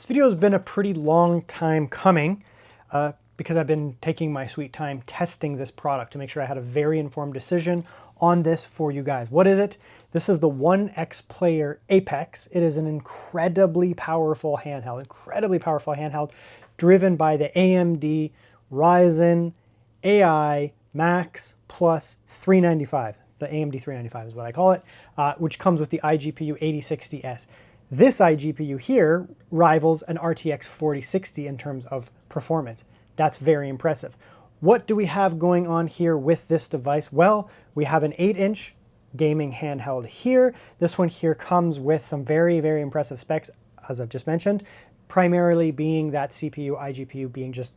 This video has been a pretty long time coming because I've been taking my sweet time testing this product to make sure I had a very informed decision on this for you guys. What is it? This is the OneXPlayer APEX. It is an incredibly powerful handheld, driven by the AMD Ryzen AI Max Plus 395. The AMD 395 is what I call it, which comes with the iGPU 8060S. This iGPU here rivals an RTX 4060 in terms of performance. That's very impressive. What do we have going on here with this device? Well, we have an 8-inch gaming handheld here. This one here comes with some very, very impressive specs, as I've just mentioned, primarily being that CPU, iGPU being just,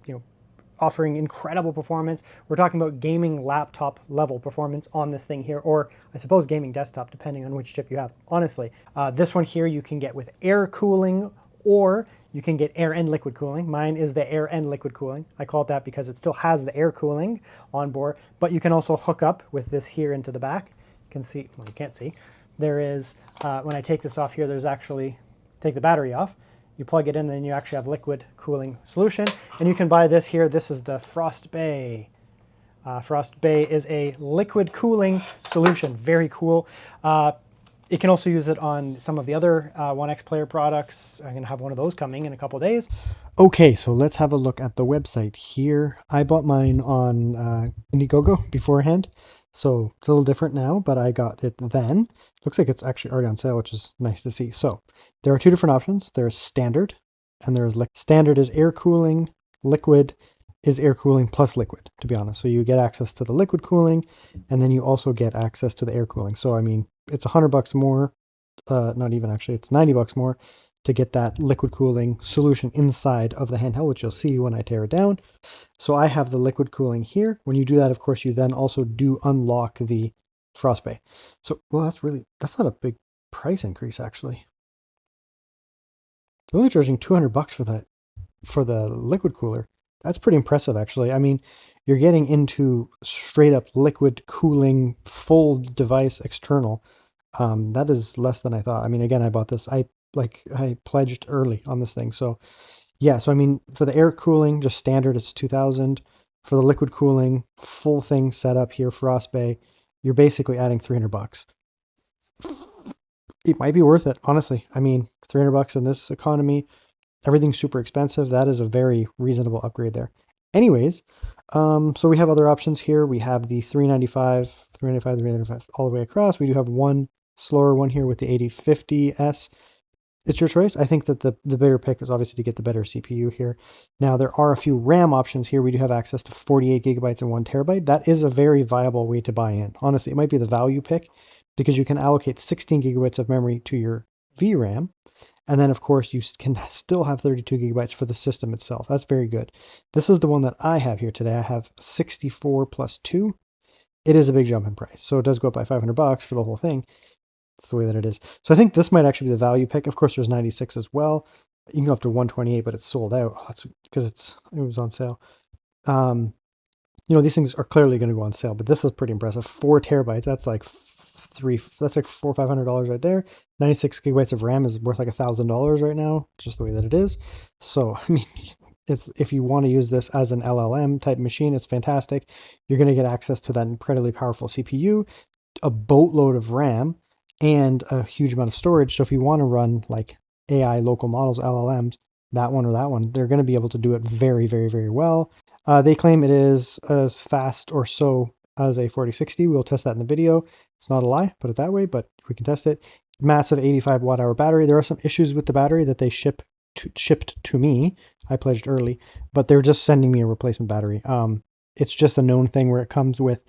offering incredible performance. We're talking about gaming laptop level performance on this thing here, or I suppose gaming desktop, depending on which chip you have. Honestly, this one here you can get with air cooling, or you can get air and liquid cooling. Mine is the air and liquid cooling. I call it that because it still has the air cooling on board, but you can also hook up with this here into the back. You can see, well, you can't see. There is, when I take this off here, there's actually, take the battery off. You plug it in, and then you actually have liquid cooling solution. And you can buy this here. This is the Frost Bay. Frost Bay is a liquid cooling solution. Very cool. You can also use it on some of the other OneXPlayer products. I'm going to have one of those coming in a couple days. Okay, so let's have a look at the website here. I bought mine on Indiegogo beforehand. So it's a little different now, but I got it then. Looks like it's actually already on sale, which is nice to see. So there are two different options. There's standard, and there's standard is air cooling. Liquid is air cooling plus liquid, to be honest. So you get access to the liquid cooling, and then you also get access to the air cooling. So I mean, it's $100 more. Not even actually, it's $90 more to get that liquid cooling solution inside of the handheld, which you'll see when I tear it down. So I have the liquid cooling here. When you do that, of course, you then also do unlock the Frost Bay. So, well, that's not a big price increase, actually. They're only charging $200 for that, for the liquid cooler. That's pretty impressive, actually. I mean, you're getting into straight up liquid cooling, full device external. That is less than I thought. I mean, again, I bought this. I pledged early on this thing. So yeah, so I mean, for the air cooling, just standard, it's 2000. For the liquid cooling, full thing set up here, Frost Bay, you're basically adding $300. It might be worth it, honestly. I mean, $300 in this economy, everything's super expensive. That is a very reasonable upgrade there. Anyways, so we have other options here. We have the 395, all the way across. We do have one slower one here with the 8050S. It's your choice. I think that the better pick is obviously to get the better CPU here. Now, there are a few RAM options here. We do have access to 48 gigabytes and 1 terabyte. That is a very viable way to buy in. Honestly, it might be the value pick because you can allocate 16 gigabytes of memory to your VRAM. And then, of course, you can still have 32 gigabytes for the system itself. That's very good. This is the one that I have here today. I have 64 plus 2. It is a big jump in price. So it does go up by $500 for the whole thing. That's the way that it is. So I think this might actually be the value pick. Of course, there's 96 as well. You can go up to 128, but it's sold out. That's because it was on sale. These things are clearly going to go on sale, but this is pretty impressive. 4 terabytes. That's like $400 or $500 right there. 96 gigabytes of RAM is worth like $1,000 right now, just the way that it is. So, I mean, if you want to use this as an LLM type machine, it's fantastic. You're going to get access to that incredibly powerful CPU, a boatload of RAM, and a huge amount of storage. So if you want to run like AI local models, LLMs, that one or that one, they're going to be able to do it very, very, very well. They claim it is as fast or so as a 4060. We'll test that in the video. It's not a lie, put it that way, but we can test it. Massive 85 watt hour battery. There are some issues with the battery that they shipped to me. I pledged early, but they're just sending me a replacement battery. It's just a known thing where it comes with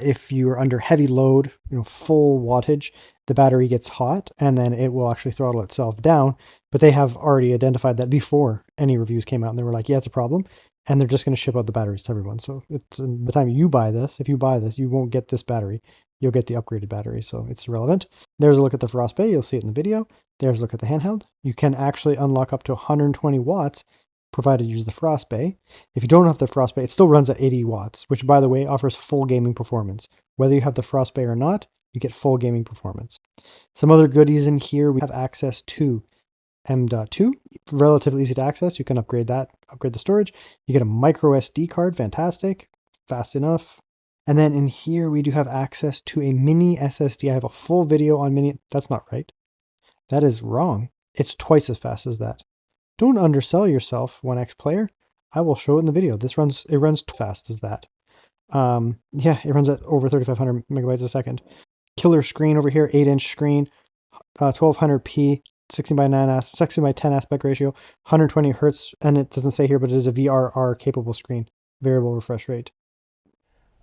if you're under heavy load, full wattage, the battery gets hot and then it will actually throttle itself down. But they have already identified that before any reviews came out, and they were like, yeah, it's a problem. And they're just going to ship out the batteries to everyone. So it's the time you buy this, if you buy this, you won't get this battery. You'll get the upgraded battery. So it's irrelevant. There's a look at the Frost Bay. You'll see it in the video. There's a look at the handheld. You can actually unlock up to 120 watts provided you use the Frost Bay. If you don't have the Frost Bay, it still runs at 80 watts, which, by the way, offers full gaming performance. Whether you have the Frost Bay or not, you get full gaming performance. Some other goodies in here, we have access to M.2, relatively easy to access. You can upgrade that, upgrade the storage. You get a micro SD card, fantastic, fast enough. And then in here, we do have access to a mini SSD. I have a full video on mini. That's not right. That is wrong. It's twice as fast as that. Don't undersell yourself, OneXPlayer. I will show it in the video. It runs too fast as that. Yeah, it runs at over 3,500 megabytes a second. Killer screen over here, 8-inch screen, 1200p, 16 by 10 aspect ratio, 120 hertz, and it doesn't say here, but it is a VRR capable screen, variable refresh rate.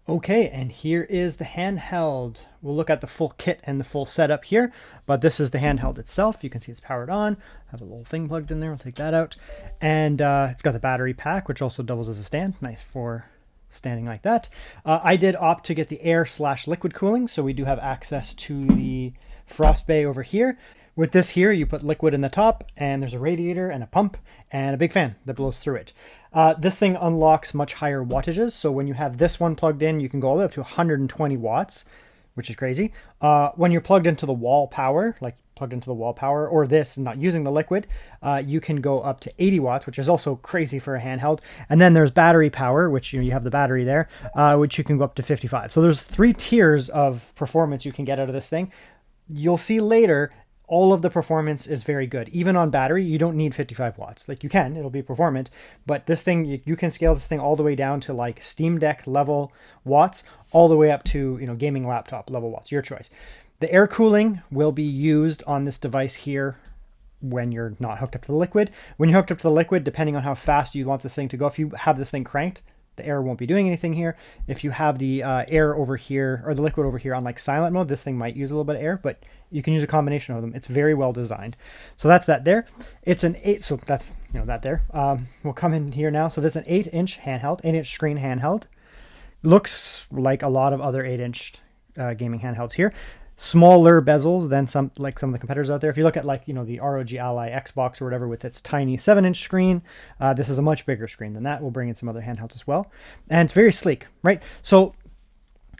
Okay, and here is the handheld. We'll look at the full kit and the full setup here, but this is the handheld itself. You can see it's powered on. I have a little thing plugged in there. We'll take that out. And it's got the battery pack, which also doubles as a stand. Nice for standing like that. I did opt to get the air/liquid cooling, so we do have access to the frost bay over here. With this here, you put liquid in the top, and there's a radiator and a pump and a big fan that blows through it. This thing unlocks much higher wattages, so when you have this one plugged in, you can go all the way up to 120 watts, which is crazy. When you're plugged into the wall power, or this, not using the liquid, you can go up to 80 watts, which is also crazy for a handheld. And then there's battery power, which you have the battery there, which you can go up to 55. So there's 3 tiers of performance you can get out of this thing. You'll see later, all of the performance is very good. Even on battery, you don't need 55 watts. Like you can, it'll be performant, but this thing, you can scale this thing all the way down to like Steam Deck level watts, all the way up to, gaming laptop level watts, your choice. The air cooling will be used on this device here when you're not hooked up to the liquid. When you're hooked up to the liquid, depending on how fast you want this thing to go, if you have this thing cranked, the air won't be doing anything here. If you have the air over here, or the liquid over here on like silent mode, this thing might use a little bit of air, but you can use a combination of them. It's very well designed. So that's that there. It's an 8, so that's, that there. We'll come in here now. So that's an 8-inch handheld, 8-inch screen handheld. Looks like a lot of other 8-inch gaming handhelds here. Smaller bezels than some of the competitors out there. If you look at the ROG Ally Xbox or whatever with its tiny 7-inch screen, this is a much bigger screen than that. We'll bring in some other handhelds as well. And it's very sleek, right? So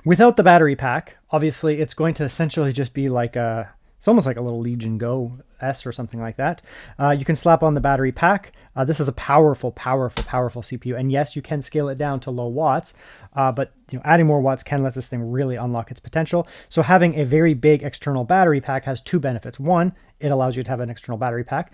without the battery pack, obviously it's going to essentially just be it's almost like a little Legion Go S or something like that. You can slap on the battery pack. This is a powerful CPU. And yes, you can scale it down to low watts, but adding more watts can let this thing really unlock its potential. So having a very big external battery pack has 2 benefits. One, it allows you to have an external battery pack.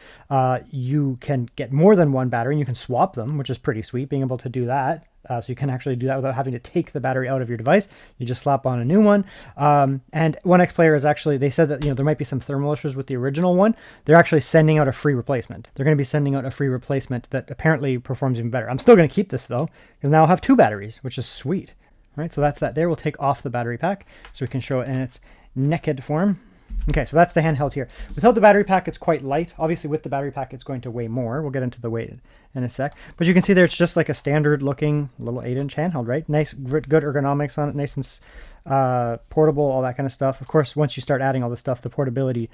You can get more than one battery and you can swap them, which is pretty sweet, being able to do that. So you can actually do that without having to take the battery out of your device. You just slap on a new one. And OneXPlayer is actually, they said that there might be some thermal issues with the original one. They're actually sending out a free replacement. They're going to be sending out a free replacement that apparently performs even better. I'm still going to keep this though, because now I'll have 2 batteries, which is sweet. Right, so that's that there. We'll take off the battery pack so we can show it in its naked form. Okay, so that's the handheld here. Without the battery pack, it's quite light. Obviously, with the battery pack, it's going to weigh more. We'll get into the weight in a sec. But you can see there, it's just like a standard-looking little 8-inch handheld, right? Nice, good ergonomics on it, nice and portable, all that kind of stuff. Of course, once you start adding all this stuff, the portability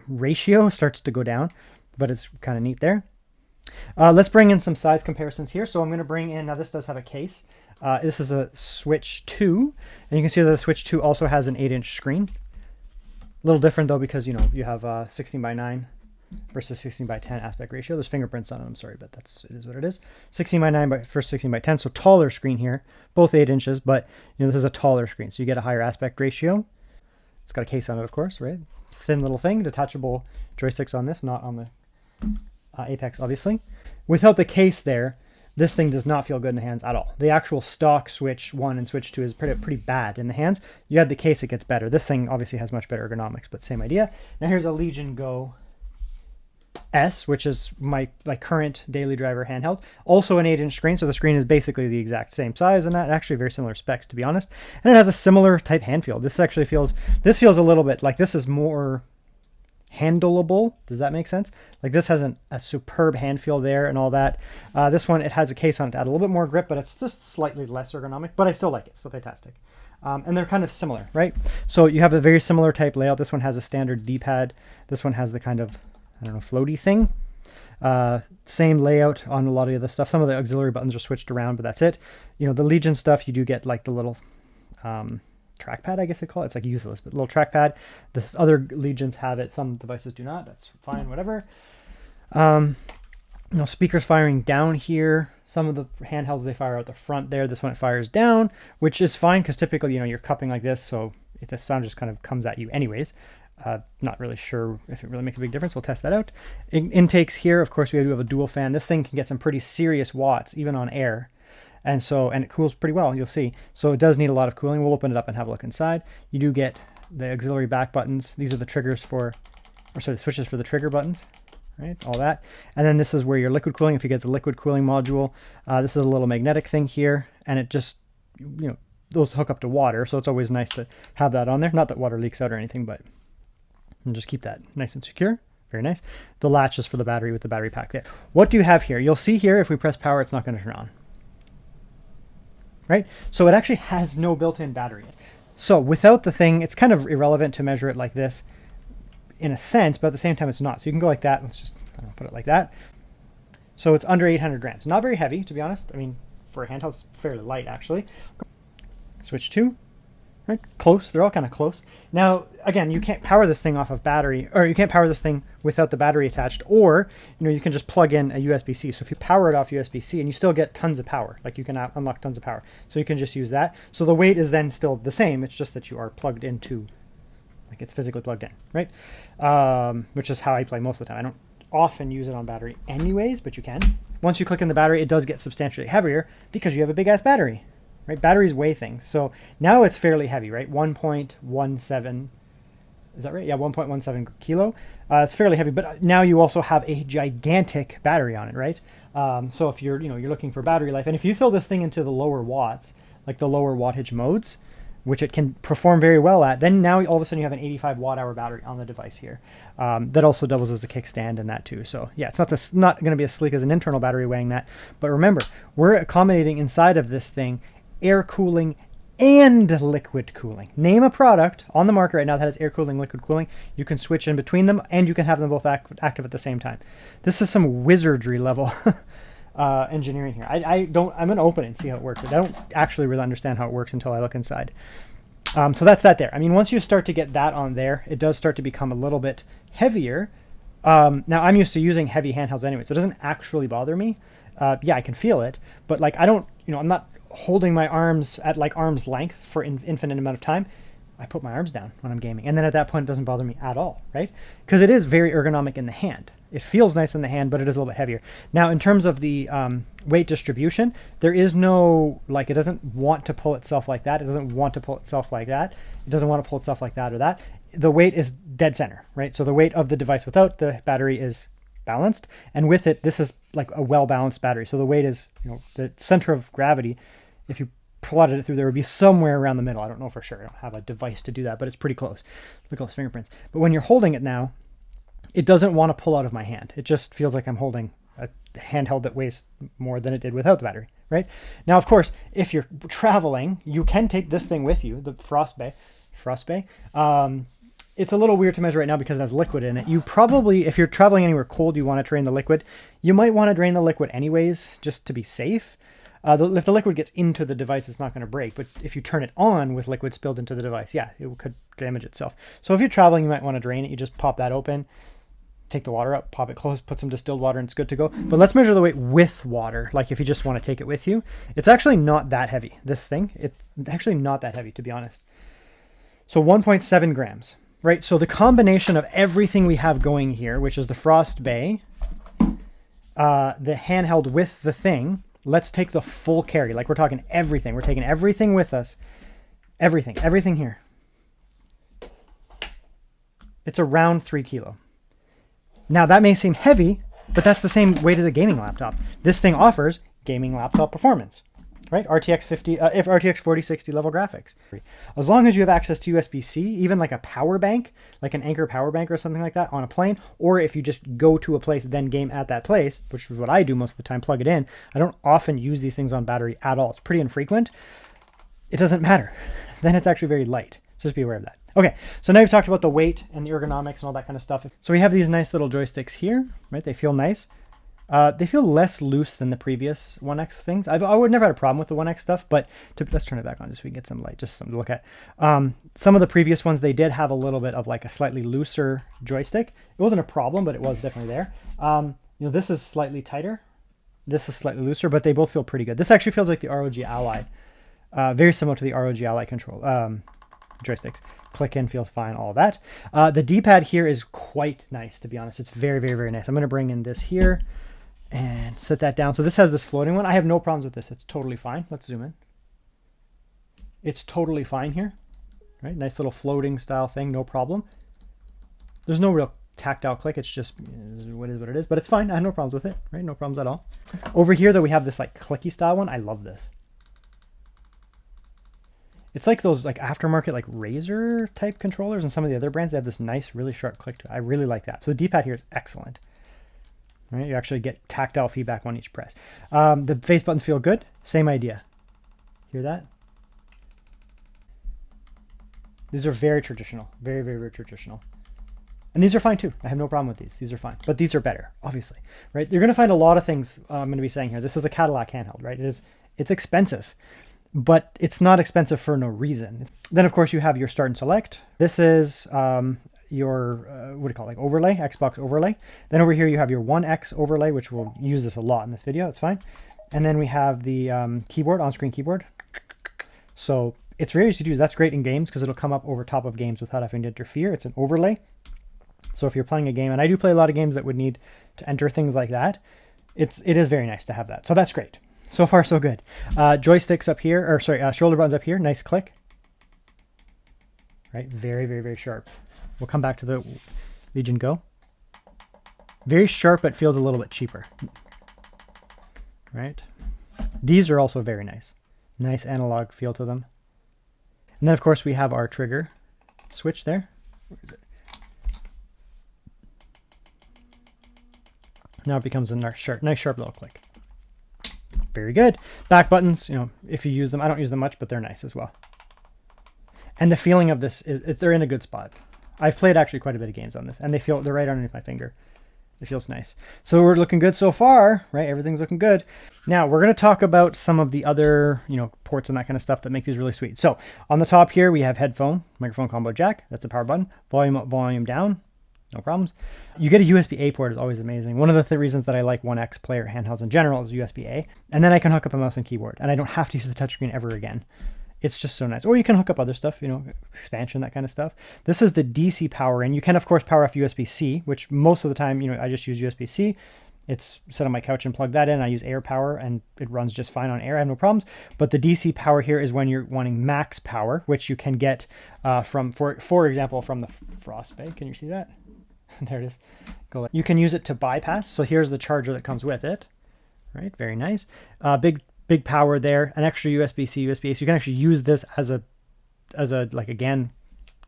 ratio starts to go down, but it's kind of neat there. Let's bring in some size comparisons here. So I'm going to bring in, now this does have a case. This is a Switch 2, and you can see that the Switch 2 also has an 8-inch screen. A little different though, because you have 16 by 9 versus 16 by 10 aspect ratio. There's fingerprints on it, I'm sorry, but it is what it is. 16 by 9 versus 16 by 10, so taller screen here, both 8 inches, but this is a taller screen, so you get a higher aspect ratio. It's got a case on it, of course, right? Thin little thing, detachable joysticks on this, not on the Apex, obviously. Without the case there, this thing does not feel good in the hands at all. The actual stock Switch 1 and Switch 2 is pretty bad in the hands. You add the case, it gets better. This thing obviously has much better ergonomics, but same idea. Now here's a Legion Go S, which is my current daily driver handheld. Also an 8-inch screen, so the screen is basically the exact same size and actually very similar specs, to be honest. And it has a similar type hand feel. This actually feels a little bit like this is more handleable. Does that make sense? Like this has a superb hand feel there and all that. This one, it has a case on it to add a little bit more grip, but it's just slightly less ergonomic, but I still like it. So fantastic. And they're kind of similar, right? So you have a very similar type layout. This one has a standard D-pad. This one has the kind of, I don't know, floaty thing. Same layout on a lot of the stuff. Some of the auxiliary buttons are switched around, but that's it. The Legion stuff, you do get like the little trackpad, I guess they call it. It's like useless, but little trackpad. This other Legions have it. Some devices do not. That's fine, whatever. You know, speakers firing down here. Some of the handhelds, they fire out the front there. This one, it fires down, which is fine because typically, you know, you're cupping like this, so the sound just kind of comes at you anyways. Not really sure if it really makes a big difference. We'll test that out. Intakes here, of course, we do have a dual fan. This thing can get some pretty serious watts, even on air. And it cools pretty well, you'll see. So it does need a lot of cooling. We'll open it up and have a look inside. You do get the auxiliary back buttons. These are the triggers for, or sorry, the switches for the trigger buttons, right? All that. And then this is where your liquid cooling, if you get the liquid cooling module, this is a little magnetic thing here, and it just, you know, those hook up to water. So it's always nice to have that on there. Not that water leaks out or anything, but and just keep that nice and secure. Very nice. The latch is for the battery with the battery pack there. What do you have here? You'll see here, if we press power, it's not going to turn on. Right? So it actually has no built-in battery. So without the thing, it's kind of irrelevant to measure it like this in a sense, but at the same time, it's not. So you can go like that. Let's just put it like that. So it's under 800 grams. Not very heavy, to be honest. I mean, for a handheld, it's fairly light, actually. Switch 2. Right? Close. They're all kind of close. Now, again, you can't power this thing off of battery, or you can't power this thing without the battery attached, or, you know, you can just plug in a USB-C. So if you power it off USB-C, and you still get tons of power, like you can unlock tons of power. So you can just use that. So the weight is then still the same. It's just that you are plugged into, like it's physically plugged in, right? Which is how I play most of the time. I don't often use it on battery anyways, but you can. Once you click in the battery, it does get substantially heavier because you have a big ass battery. Right, batteries weigh things. So now it's fairly heavy, right? 1.17, is that right? Yeah, 1.17 kilo. It's fairly heavy, but now you also have a gigantic battery on it, right? So if you're looking for battery life, and if you throw this thing into the lower watts, like the lower wattage modes, which it can perform very well at, then now all of a sudden you have an 85 watt hour battery on the device here. That also doubles as a kickstand and that too. So yeah, it's not going to be as sleek as an internal battery weighing that. But remember, we're accommodating inside of this thing air cooling and liquid cooling. Name a product on the market right now that has air cooling, liquid cooling. You can switch in between them, and you can have them both active at the same time. This is some wizardry level engineering here. I'm going to open it and see how it works. I don't actually really understand how it works until I look inside. So that's that there. I mean, once you start to get that on there, it does start to become a little bit heavier. Now, I'm used to using heavy handhelds anyway, so it doesn't actually bother me. Yeah, I can feel it, but like I'm not holding my arms at like arm's length for infinite amount of time. I put my arms down when I'm gaming, and then at that point it doesn't bother me at all, right? Because it is very ergonomic in the hand. It feels nice in the hand, but it is a little bit heavier. Now, in terms of the weight distribution, there is no, like, it doesn't want to pull itself like that. It doesn't want to pull itself like that. It doesn't want to pull itself like that or that. The weight is dead center, right? So the weight of the device without the battery is balanced, and with it, this is like a well-balanced battery. So the weight is, the center of gravity, if you plotted it through, there would be somewhere around the middle. I don't know for sure. I don't have a device to do that, but it's pretty close. Look at those fingerprints. But when you're holding it now, it doesn't want to pull out of my hand. It just feels like I'm holding a handheld that weighs more than it did without the battery, right? Now, of course, if you're traveling, you can take this thing with you, the Frost Bay. It's a little weird to measure right now because it has liquid in it. You probably, if you're traveling anywhere cold, you want to drain the liquid. You might want to drain the liquid anyways, just to be safe. If the liquid gets into the device, it's not going to break. But if you turn it on with liquid spilled into the device, yeah, it could damage itself. So if you're traveling, you might want to drain it. You just pop that open, take the water up, pop it closed, put some distilled water, and it's good to go. But let's measure the weight with water, like if you just want to take it with you. It's actually not that heavy, this thing. It's actually not that heavy, to be honest. So 1.7 grams, right? So the combination of everything we have going here, which is the Frost Bay, the handheld with the thing. Let's take the full carry. Like we're talking everything. We're taking everything with us. Everything here. It's around 3 kilo. Now that may seem heavy, but that's the same weight as a gaming laptop. This thing offers gaming laptop performance, right? RTX 4060 level graphics. As long as you have access to USB-C, even like a power bank, like an Anker power bank or something like that on a plane, or if you just go to a place, then game at that place, which is what I do most of the time, plug it in. I don't often use these things on battery at all. It's pretty infrequent. It doesn't matter. Then it's actually very light. So just be aware of that. Okay, so now we've talked about the weight and the ergonomics and all that kind of stuff. So we have these nice little joysticks here, right? They feel nice. They feel less loose than the previous One X things. I would never had a problem with the One X stuff, but let's turn it back on just so we can get some light, just something to look at. Some of the previous ones, they did have a little bit of like a slightly looser joystick. It wasn't a problem, but it was definitely there. You know, this is slightly tighter. This is slightly looser, but they both feel pretty good. This actually feels like the ROG Ally. Very similar to the ROG Ally control joysticks. Click in feels fine, all that. The D-pad here is quite nice, to be honest. It's very, very, very nice. I'm going to bring in this here and set that down. So this has this floating one. I have no problems with this. It's totally fine. Let's zoom in. It's totally fine here. Right? Nice little floating style thing. No problem. There's no real tactile click. It's just what it is, but it's fine. I have no problems with it. Right? No problems at all. Over here, though, we have this like clicky style one. I love this. It's like those like aftermarket like Razer type controllers, and some of the other brands, they have this nice, really sharp click to it. I really like that. So the D-pad here is excellent. Right? You actually get tactile feedback on each press. The face buttons feel good. Same idea. Hear that? These are very traditional. Very, very, very traditional. And these are fine too. I have no problem with these. These are fine. But these are better, obviously. Right? You're going to find a lot of things I'm going to be saying here. This is a Cadillac handheld, right? It's expensive. But it's not expensive for no reason. Then, of course, you have your start and select. This is your, what do you call it, like overlay, Xbox overlay. Then over here, you have your One X overlay, which we'll use this a lot in this video. That's fine. And then we have the keyboard, on-screen keyboard. So it's very easy to use. That's great in games because it'll come up over top of games without having to interfere. It's an overlay. So if you're playing a game, and I do play a lot of games that would need to enter things like that, it is very nice to have that. So that's great. So far, so good. Joysticks up here, or sorry, shoulder buttons up here. Nice click. Right, very, very, very sharp. We'll come back to the Legion Go. Very sharp, but feels a little bit cheaper. Right. These are also very nice. Nice analog feel to them. And then, of course, we have our trigger switch there. Where is it? Now it becomes a nice sharp little click. Very good. Back buttons, you know, if you use them, I don't use them much, but they're nice as well. And the feeling of this is they're in a good spot. I've played actually quite a bit of games on this, and they're right underneath my finger. It feels nice. So we're looking good so far, right? Everything's looking good. Now we're going to talk about some of the other, you know, ports and that kind of stuff that make these really sweet. So on the top here, we have headphone, microphone combo jack. That's the power button. Volume up, volume down. No problems. You get a USB-A port is always amazing. One of the reasons that I like OneXPlayer handhelds in general is USB-A. And then I can hook up a mouse and keyboard, and I don't have to use the touchscreen ever again. It's just so nice. Or you can hook up other stuff, you know, expansion, that kind of stuff. This is the DC power in. You can, of course, power off USB-C, which most of the time, you know, I just use USB-C. It's set on my couch and plug that in. I use air power, and it runs just fine on air. I have no problems. But the DC power here is when you're wanting max power, which you can get for example, from the Frost Bay. Can you see that? There it is. You can use it to bypass. So here's the charger that comes with it. Right, very nice. Big power there. An extra USB-C, USB-A. So you can actually use this as a like again,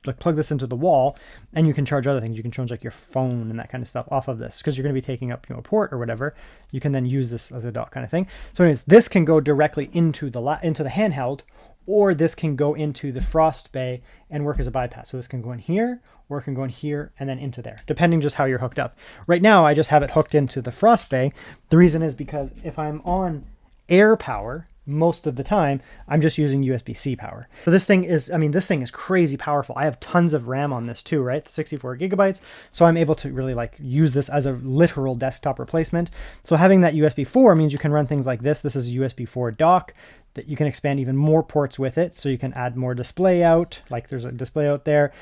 like plug this into the wall, and you can charge other things. You can charge like your phone and that kind of stuff off of this because you're going to be taking up, you know, a port or whatever. You can then use this as a dock kind of thing. So anyways, this can go directly into the handheld, or this can go into the Frost Bay and work as a bypass. So this can go in here, or it can go in here and then into there, depending just how you're hooked up. Right now, I just have it hooked into the Frost Bay. The reason is because if I'm on air power, most of the time, I'm just using USB-C power. So this thing is, I mean, this thing is crazy powerful. I have tons of RAM on this too, right? 64 gigabytes. So I'm able to really like use this as a literal desktop replacement. So having that USB 4 means you can run things like this. This is a USB 4 dock that you can expand even more ports with it. So you can add more display out, like there's a display out there,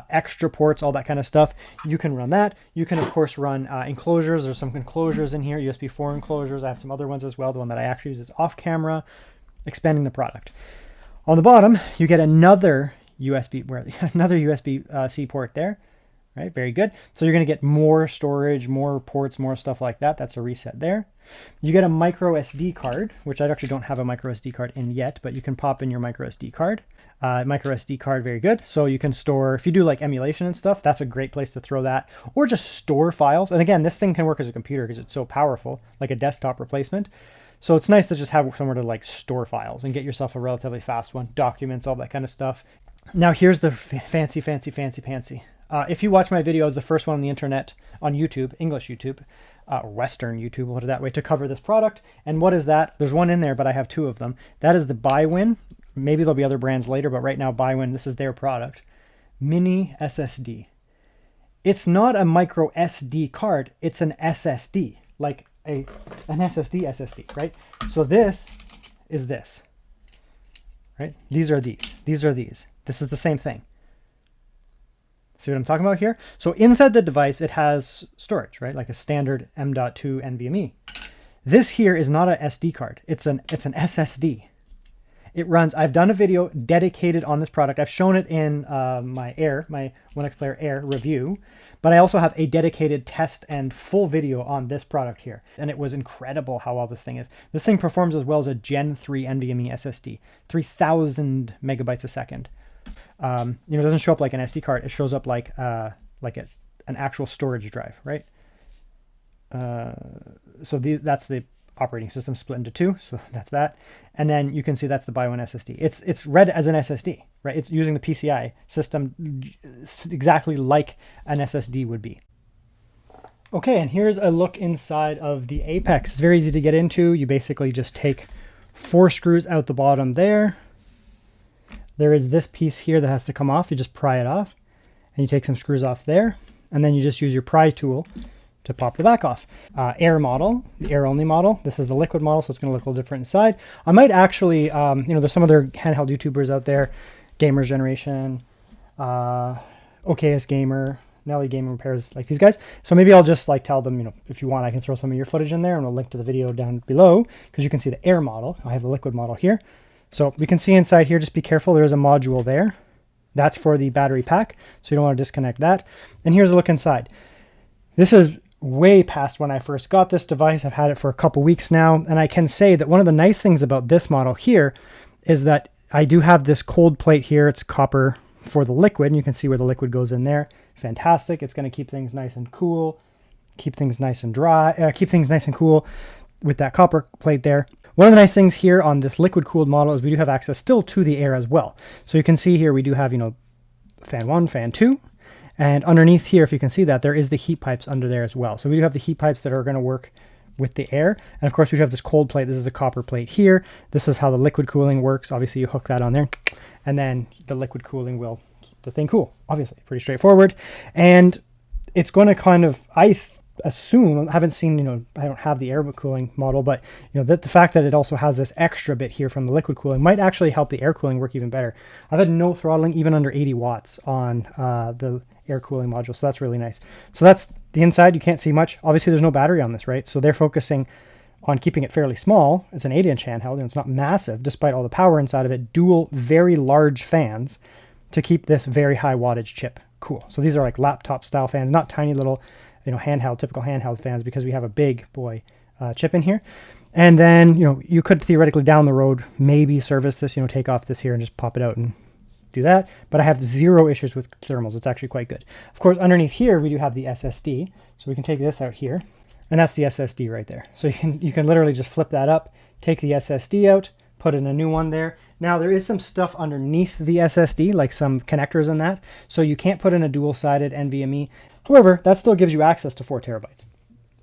extra ports, all that kind of stuff. You can run that. You can of course run enclosures. There's some enclosures in here, USB 4 enclosures. I have some other ones as well. The one that I actually use is off camera, expanding the product. On the bottom, you get another USB-C port there. Right, very good. So you're going to get more storage, more ports, more stuff like that. That's a reset there. You get a micro SD card, which I actually don't have a micro SD card in yet, but you can pop in your micro SD card. Micro SD card, very good. So you can store, if you do like emulation and stuff, that's a great place to throw that, or just store files. And again, this thing can work as a computer because it's so powerful, like a desktop replacement. So it's nice to just have somewhere to like store files and get yourself a relatively fast one, documents, all that kind of stuff. Now here's the fancy. If you watch my videos, the first one on the internet, on YouTube, English YouTube, Western YouTube, we'll put it that way, to cover this product. And what is that? There's one in there, but I have two of them. That is the BuyWin. Maybe there'll be other brands later, but right now BuyWin, this is their product. Mini SSD. It's not a micro SD card, it's an SSD, like an SSD, right? So this is this, right? These are these. This is the same thing. See what I'm talking about here? So inside the device, it has storage, right? Like a standard M.2 NVMe. This here is not a SD card. It's an SSD. It runs, I've done a video dedicated on this product. I've shown it in my OneXPlayer Air review, but I also have a dedicated test and full video on this product here. And it was incredible how well this thing is. This thing performs as well as a Gen 3 NVMe SSD, 3000 megabytes a second. It doesn't show up like an SD card. It shows up like an actual storage drive, right? So that's the operating system split into two. So that's that. And then you can see that's the BuyOne SSD. It's read as an SSD, right? It's using the PCI system exactly like an SSD would be. Okay, and here's a look inside of the Apex. It's very easy to get into. You basically just take 4 screws out the bottom there. There is this piece here that has to come off. You just pry it off, and you take some screws off there, and then you just use your pry tool to pop the back off. Air model, the air only model. This is the liquid model, so it's going to look a little different inside. I might actually, there's some other handheld YouTubers out there, Gamers Generation, OKS Gamer, Nelly Gaming Repairs, like these guys. So maybe I'll just like tell them, if you want, I can throw some of your footage in there, and I'll link to the video down below, because you can see the air model. I have the liquid model here. So we can see inside here, just be careful, there is a module there. That's for the battery pack, so you don't want to disconnect that. And here's a look inside. This is way past when I first got this device. I've had it for a couple weeks now, and I can say that one of the nice things about this model here is that I do have this cold plate here. It's copper for the liquid, and you can see where the liquid goes in there. Fantastic. It's going to keep things nice and cool, keep things nice and dry, keep things nice and cool with that copper plate there. One of the nice things here on this liquid cooled model is we do have access still to the air as well. So you can see here we do have, fan 1, fan 2. And underneath here, if you can see that, there is the heat pipes under there as well. So we do have the heat pipes that are going to work with the air. And of course, we have this cold plate. This is a copper plate here. This is how the liquid cooling works. Obviously, you hook that on there, and then the liquid cooling will keep the thing cool. Obviously, pretty straightforward. And it's going to kind of, I assume, I haven't seen, I don't have the air cooling model, but the fact that it also has this extra bit here from the liquid cooling might actually help the air cooling work even better. I've had no throttling even under 80 watts on the air cooling module, so that's really nice. So that's the inside. You can't see much. Obviously there's no battery on this, right? So they're focusing on keeping it fairly small. It's an 8-inch handheld, it's not massive despite all the power inside of it. Dual very large fans to keep this very high wattage chip cool. So these are like laptop style fans, not tiny little typical handheld fans, because we have a big boy chip in here. And then, you could theoretically down the road maybe service this, take off this here and just pop it out and do that. But I have zero issues with thermals. It's actually quite good. Of course, underneath here, we do have the SSD. So we can take this out here, and that's the SSD right there. So you can literally just flip that up, take the SSD out, put in a new one there. Now there is some stuff underneath the SSD, like some connectors and that. So you can't put in a dual-sided NVMe. However, that still gives you access to 4 terabytes.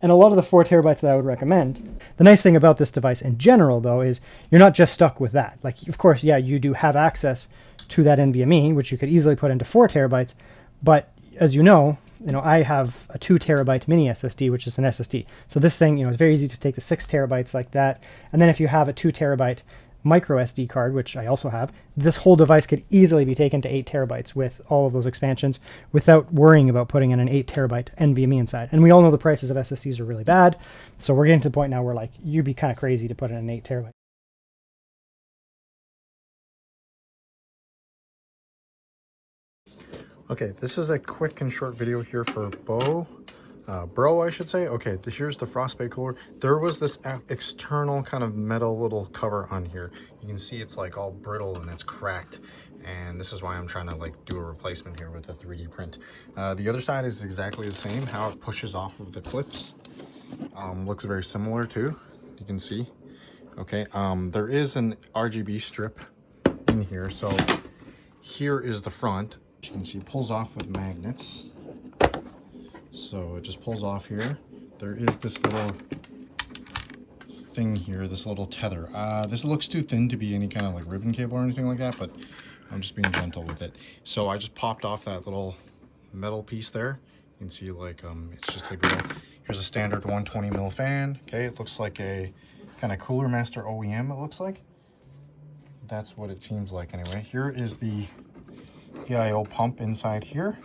And a lot of the 4 terabytes that I would recommend, the nice thing about this device in general, though, is you're not just stuck with that. Like, of course, yeah, you do have access to that NVMe, which you could easily put into 4 terabytes. But as I have a 2 terabyte mini SSD, which is an SSD. So this thing, is very easy to take the 6 terabytes like that. And then if you have a 2 terabyte micro SD card, which I also have, this whole device could easily be taken to 8 terabytes with all of those expansions without worrying about putting in an 8 terabyte NVMe inside. And we all know the prices of SSDs are really bad. So we're getting to the point now where you'd be kind of crazy to put in an 8 terabyte. Okay, this is a quick and short video here for Bro, I should say. Okay, here's the frostbite cooler. There was this external kind of metal little cover on here. You can see it's like all brittle and it's cracked. And this is why I'm trying to do a replacement here with a 3D print. The other side is exactly the same. How it pushes off of the clips looks very similar too. You can see. Okay, there is an RGB strip in here. So here is the front. You can see it pulls off with magnets. So it just pulls off here. there is this little thing here, this little tether. This looks too thin to be any kind of like ribbon cable or anything like that, but I'm just being gentle with it. So I just popped off that little metal piece there. You can see like it's just a grill. Here's a standard 120 mil fan. Okay, it looks like a kind of Cooler Master OEM, it looks like. That's what it seems like anyway. Here is the EIO pump inside here.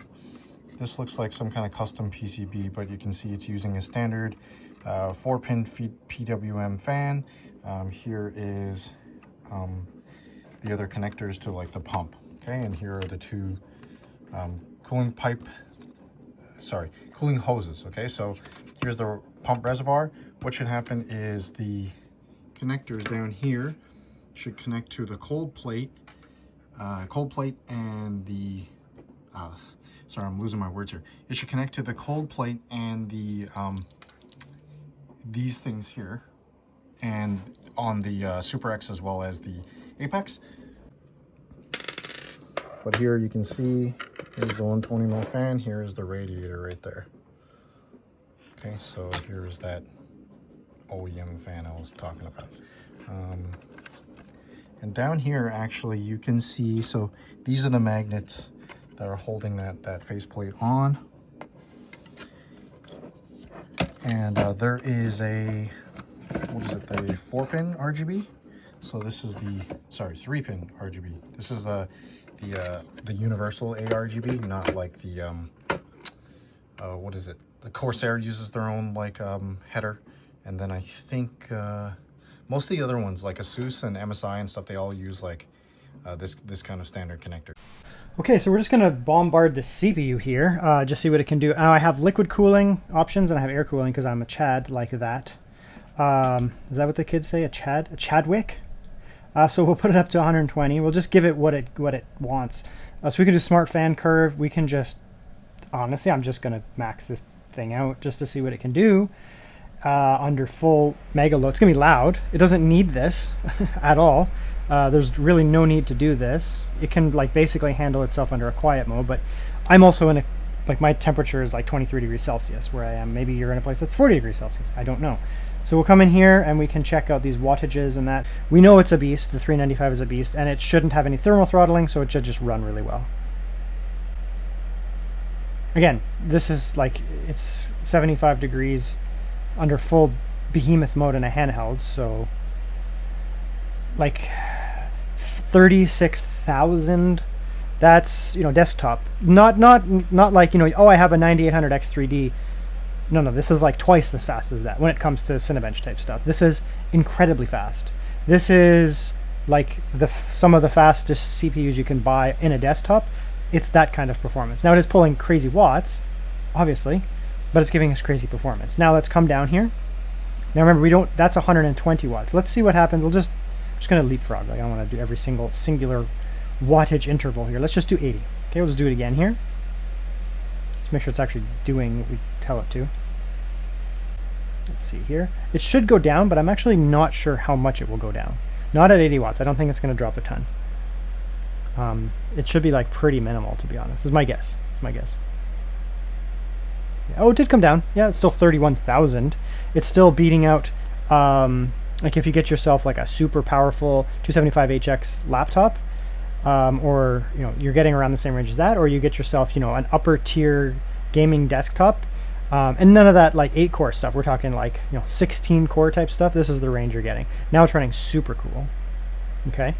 This looks like some kind of custom PCB, but you can see it's using a standard 4-pin PWM fan. Here is the other connectors to like the pump. Okay, and here are the two cooling hoses. Okay, so here's the pump reservoir. What should happen is the connectors down here should connect to the cold plate and the sorry, I'm losing my words here. It should connect to the cold plate and the these things here, and on the Super X as well as the Apex. But here you can see, here's the 120 mil fan, here is the radiator right there. Okay, so here's that OEM fan I was talking about. And down here, actually, you can see, so these are the magnets that are holding that faceplate on. And there is a, what is it, the 4-pin RGB? So this is the, sorry, 3-pin RGB. This is the universal ARGB, not like the, what is it? The Corsair uses their own, like, header. And then I think most of the other ones, like Asus and MSI and stuff, they all use, like, this kind of standard connector. Okay, so we're just going to bombard the CPU here, just see what it can do. Now I have liquid cooling options and I have air cooling because I'm a Chad like that. Is that what the kids say? A Chadwick? So we'll put it up to 120. We'll just give it what it wants. So we can do smart fan curve. We can just, honestly, I'm just going to max this thing out just to see what it can do under full mega load. It's going to be loud. It doesn't need this at all. There's really no need to do this. It can like basically handle itself under a quiet mode, but I'm also in a, like my temperature is like 23 degrees Celsius where I am. Maybe you're in a place that's 40 degrees Celsius. I don't know. So we'll come in here and we can check out these wattages and that. We know it's a beast. The 395 is a beast and it shouldn't have any thermal throttling, so it should just run really well. Again, this is like, it's 75 degrees under full behemoth mode in a handheld, so like 36,000, that's, you know, desktop. Not like, you know, oh, I have a 9800 X3D. No, this is like twice as fast as that when it comes to Cinebench type stuff. This is incredibly fast. This is like some of the fastest CPUs you can buy in a desktop. It's that kind of performance. Now it is pulling crazy watts, obviously, but it's giving us crazy performance. Now let's come down here. Now remember, that's 120 watts. Let's see what happens. I'm just going to leapfrog. Like I don't want to do every singular wattage interval here. Let's just do 80. Okay, we'll just do it again here. Let's make sure it's actually doing what we tell it to. Let's see here. It should go down, but I'm actually not sure how much it will go down. Not at 80 watts. I don't think it's going to drop a ton. It should be like pretty minimal, to be honest. Is my guess. It's my guess. Yeah. Oh, it did come down. Yeah, it's still 31,000. It's still beating out, like if you get yourself like a super powerful 275HX laptop, or you know you're getting around the same range as that, or you get yourself, you know, an upper tier gaming desktop, and none of that like 8-core stuff. We're talking like, you know, 16-core type stuff. This is the range you're getting. Now it's running super cool. Okay.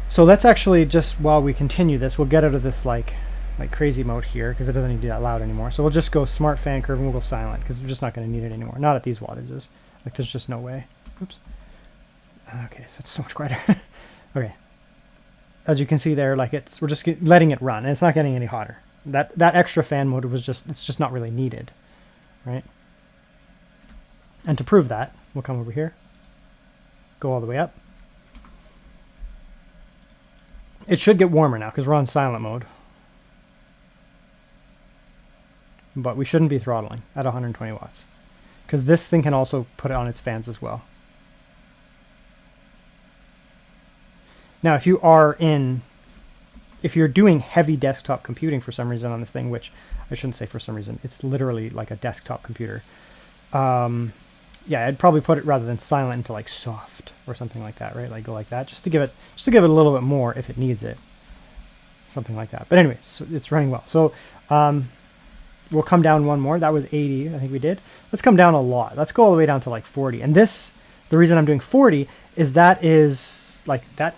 So let's actually, just while we continue this, we'll get out of this like crazy mode here because it doesn't need to be that loud anymore. So we'll just go smart fan curve and we'll go silent because we're just not going to need it anymore. Not at these wattages. Like there's just no way. Oops. Okay, so it's so much quieter. Okay. As you can see there, like we're just letting it run and it's not getting any hotter. That extra fan mode was it's just not really needed, right? And to prove that, we'll come over here, go all the way up. It should get warmer now because we're on silent mode. But we shouldn't be throttling at 120 watts because this thing can also put it on its fans as well. Now, if you're doing heavy desktop computing for some reason on this thing, which I shouldn't say for some reason, it's literally like a desktop computer. Yeah, I'd probably put it rather than silent into like soft or something like that, right? Like go like that, just to give it a little bit more if it needs it, something like that. But anyways, so it's running well. So we'll come down one more. That was 80, I think we did. Let's come down a lot. Let's go all the way down to like 40. And this, the reason I'm doing 40 is that is like that.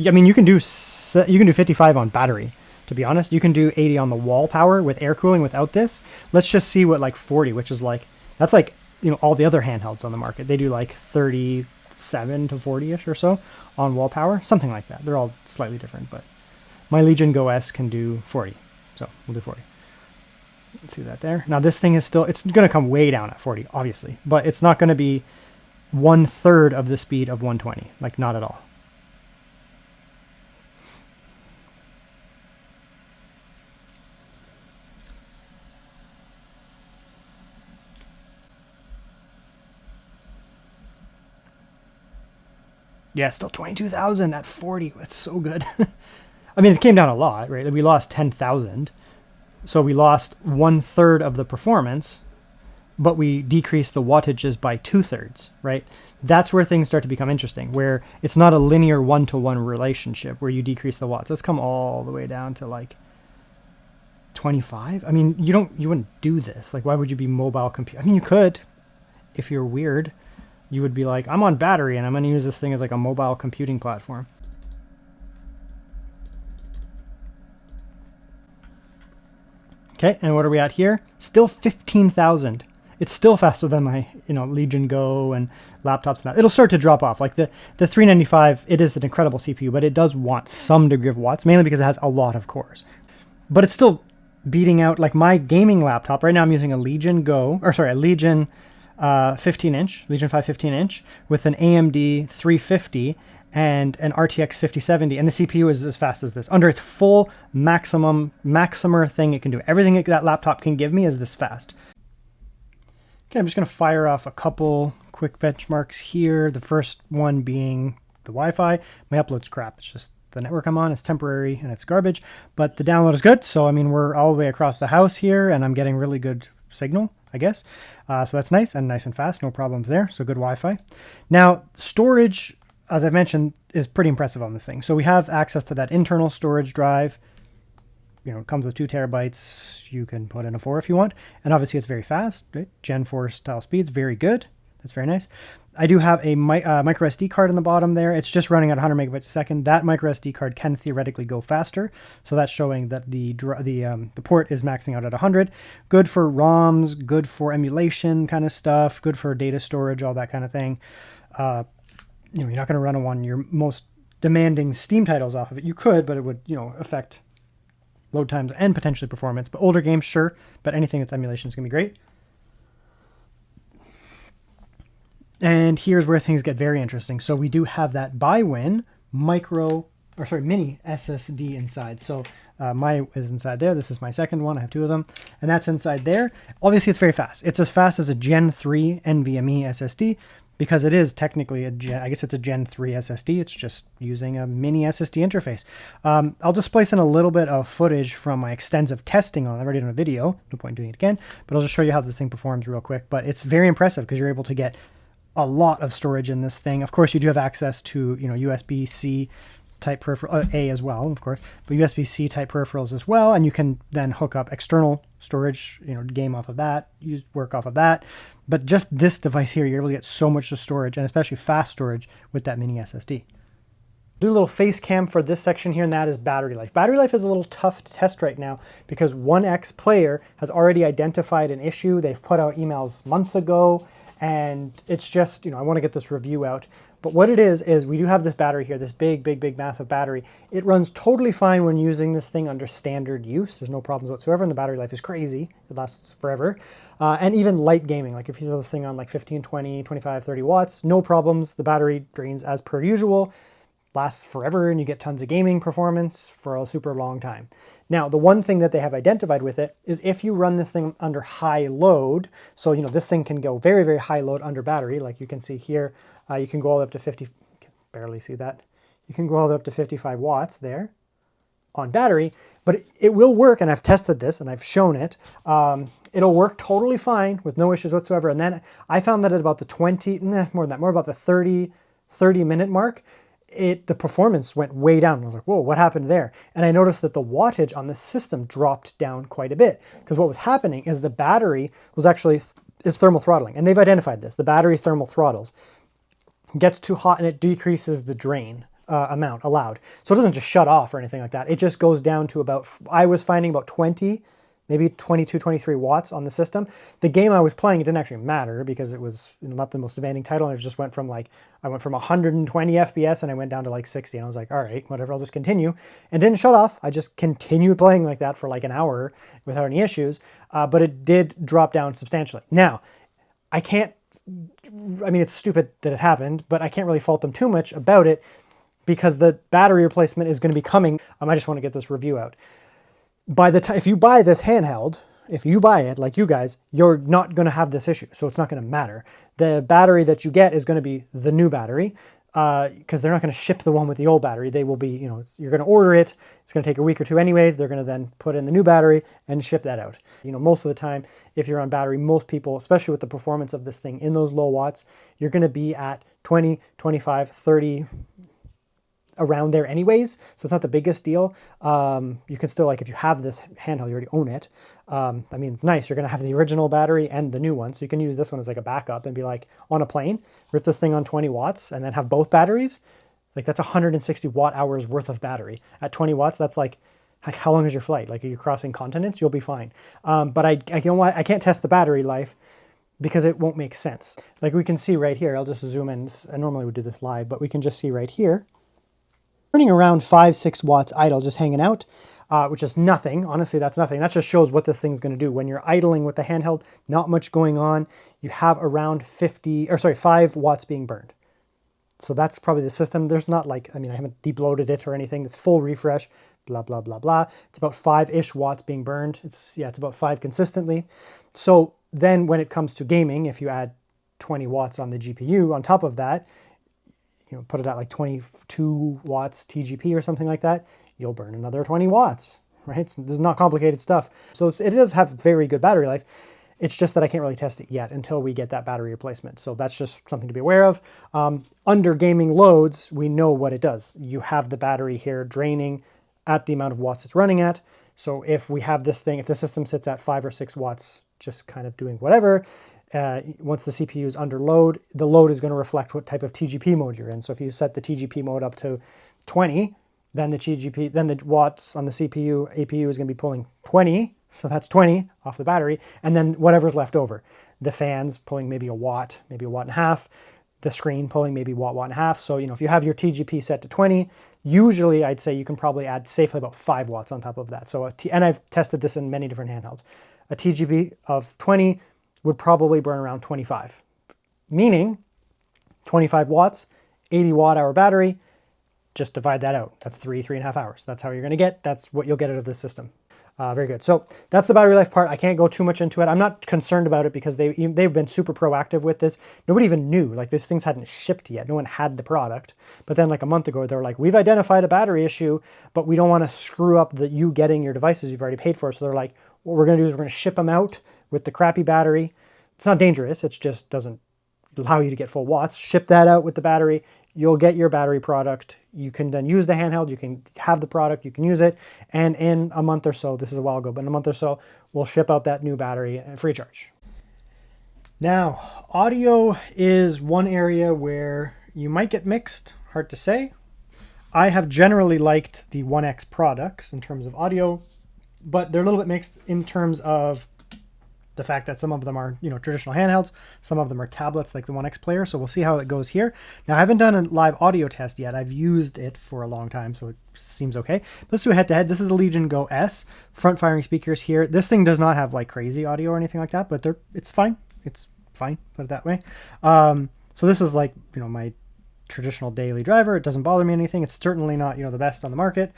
I mean, you can do 55 on battery. To be honest, you can do 80 on the wall power with air cooling without this. Let's just see what like 40, which is like, that's like, you know, all the other handhelds on the market. They do like 37 to 40-ish or so on wall power, something like that. They're all slightly different, but my Legion Go S can do 40. So we'll do 40. Let's see that there. Now this thing is still, it's going to come way down at 40, obviously, but it's not going to be 1/3 of the speed of 120, like not at all. Yeah, still 22,000 at 40. That's so good. I mean, it came down a lot, right? We lost 10,000. So we lost 1/3 of the performance, but we decreased the wattages by 2/3, right? That's where things start to become interesting, where it's not a linear one-to-one relationship where you decrease the watts. Let's come all the way down to like 25. I mean, you wouldn't do this. Like, why would you be mobile compute? I mean, you could, if you're weird. You would be like, I'm on battery and I'm going to use this thing as like a mobile computing platform. Okay, and what are we at here? Still 15,000. It's still faster than my, you know, Legion Go and laptops and that. It'll start to drop off. Like the 395, it is an incredible CPU, but it does want some degree of watts, mainly because it has a lot of cores. But it's still beating out, like my gaming laptop. Right now I'm using a Legion 15-inch, Legion 5 15-inch with an AMD 350 and an RTX 5070, and the CPU is as fast as this. Under its full maximer thing it can do. Everything that laptop can give me is this fast. Okay, I'm just going to fire off a couple quick benchmarks here. The first one being the Wi-Fi. My upload's crap. It's just the network I'm on is temporary and it's garbage, but the download is good. So, I mean, we're all the way across the house here and I'm getting really good signal, I guess. So that's nice and fast, no problems there. So good Wi-Fi. Now, storage, as I mentioned, is pretty impressive on this thing. So we have access to that internal storage drive. You know, it comes with 2 terabytes. You can put in a 4 if you want. And obviously it's very fast, right? Gen 4 style speeds, very good. That's very nice. I do have a micro SD card in the bottom there. It's just running at 100 megabytes a second. That micro SD card can theoretically go faster. So that's showing that the port is maxing out at 100. Good for ROMs, good for emulation kind of stuff, good for data storage, all that kind of thing. You know, you're not going to run one your most demanding Steam titles off of it. You could, but it would, you know, affect load times and potentially performance. But older games, sure. But anything that's emulation is going to be great. And here's where things get very interesting. So we do have that ByWin mini SSD inside. So my is inside there. This is my second one. I have 2 of them. And that's inside there. Obviously, it's very fast. It's as fast as a Gen 3 NVMe SSD because it is technically I guess it's a Gen 3 SSD. It's just using a mini SSD interface. I'll just place in a little bit of footage from my extensive testing on it. I've already done a video. No point doing it again. But I'll just show you how this thing performs real quick. But it's very impressive because you're able to get a lot of storage in this thing. Of course, you do have access to, you know, USB-C type peripheral, A as well, of course, but USB-C type peripherals as well. And you can then hook up external storage, you know, game off of that, work off of that. But just this device here, you're able to get so much of storage and especially fast storage with that mini SSD. Do a little face cam for this section here, and that is battery life. Battery life is a little tough to test right now because OneXPlayer has already identified an issue. They've put out emails months ago, and it's just, you know, I want to get this review out. But what it is we do have this battery here, this big, massive battery. It runs totally fine when using this thing under standard use. There's no problems whatsoever, and the battery life is crazy. It lasts forever. And even light gaming, like if you throw this thing on like 15, 20, 25, 30 watts, no problems. The battery drains as per usual, lasts forever, and you get tons of gaming performance for a super long time. Now, the one thing that they have identified with it is if you run this thing under high load, so, you know, this thing can go very high load under battery, like you can see here, you can go all the way up to 50, you can barely see that. You can go all the way up to 55 watts there on battery, but it will work, and I've tested this and I've shown it. It'll work totally fine with no issues whatsoever. And then I found that at about the 20, more than that, more about the 30 minute mark, the performance went way down. I was like, whoa, what happened there? And I noticed that the wattage on the system dropped down quite a bit, because what was happening is the battery was actually, is thermal throttling. And they've identified this, the battery thermal throttles. It gets too hot and it decreases the drain amount allowed. So it doesn't just shut off or anything like that. It just goes down to about, I was finding about 20, maybe 22, 23 watts on the system. The game I was playing, it didn't actually matter because it was not the most demanding title. And it just went from like, I went from 120 FPS and I went down to like 60. And I was like, all right, whatever, I'll just continue. And didn't shut off. I just continued playing like that for like an hour without any issues. But it did drop down substantially. Now, I mean, it's stupid that it happened, but I can't really fault them too much about it because the battery replacement is going to be coming. I just want to get this review out. By the time, if you buy this handheld, if you buy it like you guys, you're not going to have this issue. So it's not going to matter. The battery that you get is going to be the new battery because they're not going to ship the one with the old battery. They will be, you know, you're going to order it. It's going to take a week or two anyways. They're going to then put in the new battery and ship that out. You know, most of the time, if you're on battery, most people, especially with the performance of this thing in those low watts, you're going to be at 20, 25, 30, around there anyways, so it's not the biggest deal. You can still, like, if you have this handheld, you already own it. I mean, it's nice. You're going to have the original battery and the new one, so you can use this one as like a backup and be like, on a plane, rip this thing on 20 watts and then have both batteries. Like, that's 160 watt hours worth of battery. At 20 watts, that's like how long is your flight? Like, are you crossing continents? You'll be fine. But I can't test the battery life because it won't make sense. Like, we can see right here, I'll just zoom in. I normally would do this live, but we can just see right here, running around 5-6 watts idle, just hanging out, which is nothing. Honestly, that's nothing. That just shows what this thing's going to do. When you're idling with the handheld, not much going on. You have around 5 watts being burned. So that's probably the system. There's not like, I mean, I haven't deep-loaded it or anything. It's full refresh, blah, blah, blah, blah. It's about 5-ish watts being burned. It's about 5 consistently. So then when it comes to gaming, if you add 20 watts on the GPU on top of that, you know, put it at like 22 watts TGP or something like that, you'll burn another 20 watts, right? So this is not complicated stuff. So it does have very good battery life. It's just that I can't really test it yet until we get that battery replacement. So that's just something to be aware of. Under gaming loads, we know what it does. You have the battery here draining at the amount of watts it's running at. So if we have this thing, if the system sits at 5 or 6 watts, just kind of doing whatever, once the CPU is under load, the load is going to reflect what type of TGP mode you're in. So if you set the TGP mode up to 20, then the watts on the CPU, APU is going to be pulling 20. So that's 20 off the battery. And then whatever's left over. The fans pulling maybe a watt and a half. The screen pulling maybe watt and a half. So, you know, if you have your TGP set to 20, usually I'd say you can probably add safely about 5 watts on top of that. So, and I've tested this in many different handhelds. A TGP of 20 would probably burn around 25, meaning 25 watts, 80 watt hour battery, just divide that out. That's 3.5 hours. That's how you're going to get, that's what you'll get out of this system. Very good. So that's the battery life part. I can't go too much into it. I'm not concerned about it because they've been super proactive with this. Nobody even knew, like, these things hadn't shipped yet. No one had the product. But then like a month ago, they were like, we've identified a battery issue, but we don't want to screw up you getting your devices you've already paid for. So they're like, what we're going to do is we're going to ship them out with the crappy battery. It's not dangerous. It just doesn't allow you to get full watts. Ship that out with the battery. You'll get your battery product. You can then use the handheld. You can have the product. You can use it. And in a month or so, this is a while ago, but in a month or so, we'll ship out that new battery free charge. Now, audio is one area where you might get mixed. Hard to say. I have generally liked the One X products in terms of audio, but they're a little bit mixed in terms of the fact that some of them are, you know, traditional handhelds, some of them are tablets like the OneXPlayer. So we'll see how it goes here. Now, I haven't done a live audio test yet. I've used it for a long time, so it seems okay. Let's do a head-to-head. This is the Legion Go S. Front-firing speakers here. This thing does not have like crazy audio or anything like that, but it's fine. It's fine, put it that way. So this is like, you know, my traditional daily driver. It doesn't bother me anything. It's certainly not, the best on the market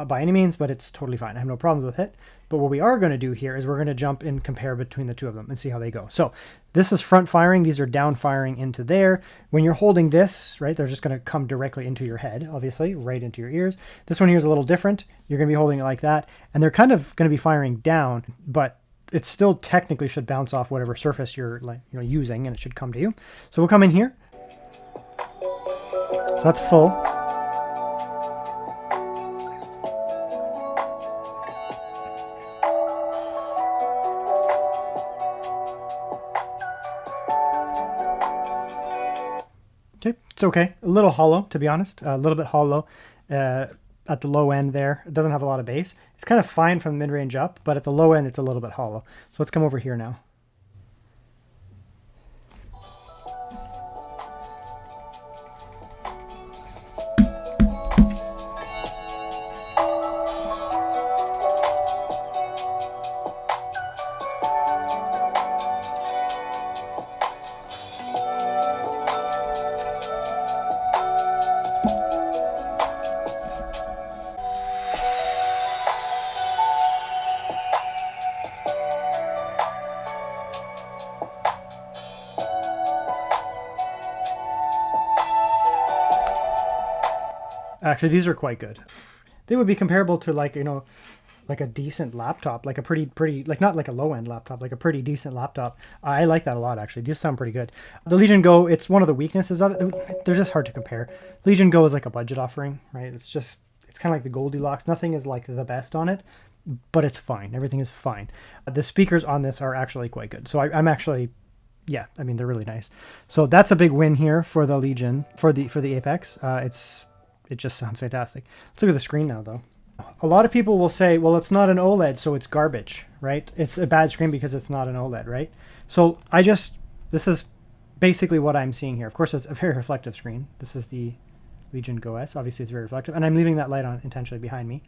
by any means, but it's totally fine. I have no problems with it. But what we are going to do here is we're going to jump and compare between the two of them and see how they go. So this is front firing. These are down firing into there. When you're holding this, right, they're just going to come directly into your head, obviously, right into your ears. This one here is a little different. You're going to be holding it like that, and they're kind of going to be firing down, but it still technically should bounce off whatever surface you're using, and it should come to you. So we'll come in here. So that's full. Okay, it's okay. A little hollow, to be honest. A little bit hollow at the low end there. It doesn't have a lot of bass. It's kind of fine from mid-range up, but at the low end, it's a little bit hollow. So let's come over here now. Actually, these are quite good. They would be comparable to like a decent laptop, like a pretty, like not like a low end laptop, like a pretty decent laptop. I like that a lot, actually. These sound pretty good. The Legion Go, it's one of the weaknesses of it. They're just hard to compare. Legion Go is like a budget offering, right? It's kind of like the Goldilocks. Nothing is like the best on it, but it's fine. Everything is fine. The speakers on this are actually quite good. So I'm actually, yeah, I mean, they're really nice. So that's a big win here for the Legion, for the Apex. It just sounds fantastic. Let's look at the screen now, though. A lot of people will say, well, it's not an OLED, so it's garbage, right? It's a bad screen because it's not an OLED, right? So this is basically what I'm seeing here. Of course, it's a very reflective screen. This is the Legion Go S. Obviously, it's very reflective. And I'm leaving that light on intentionally behind me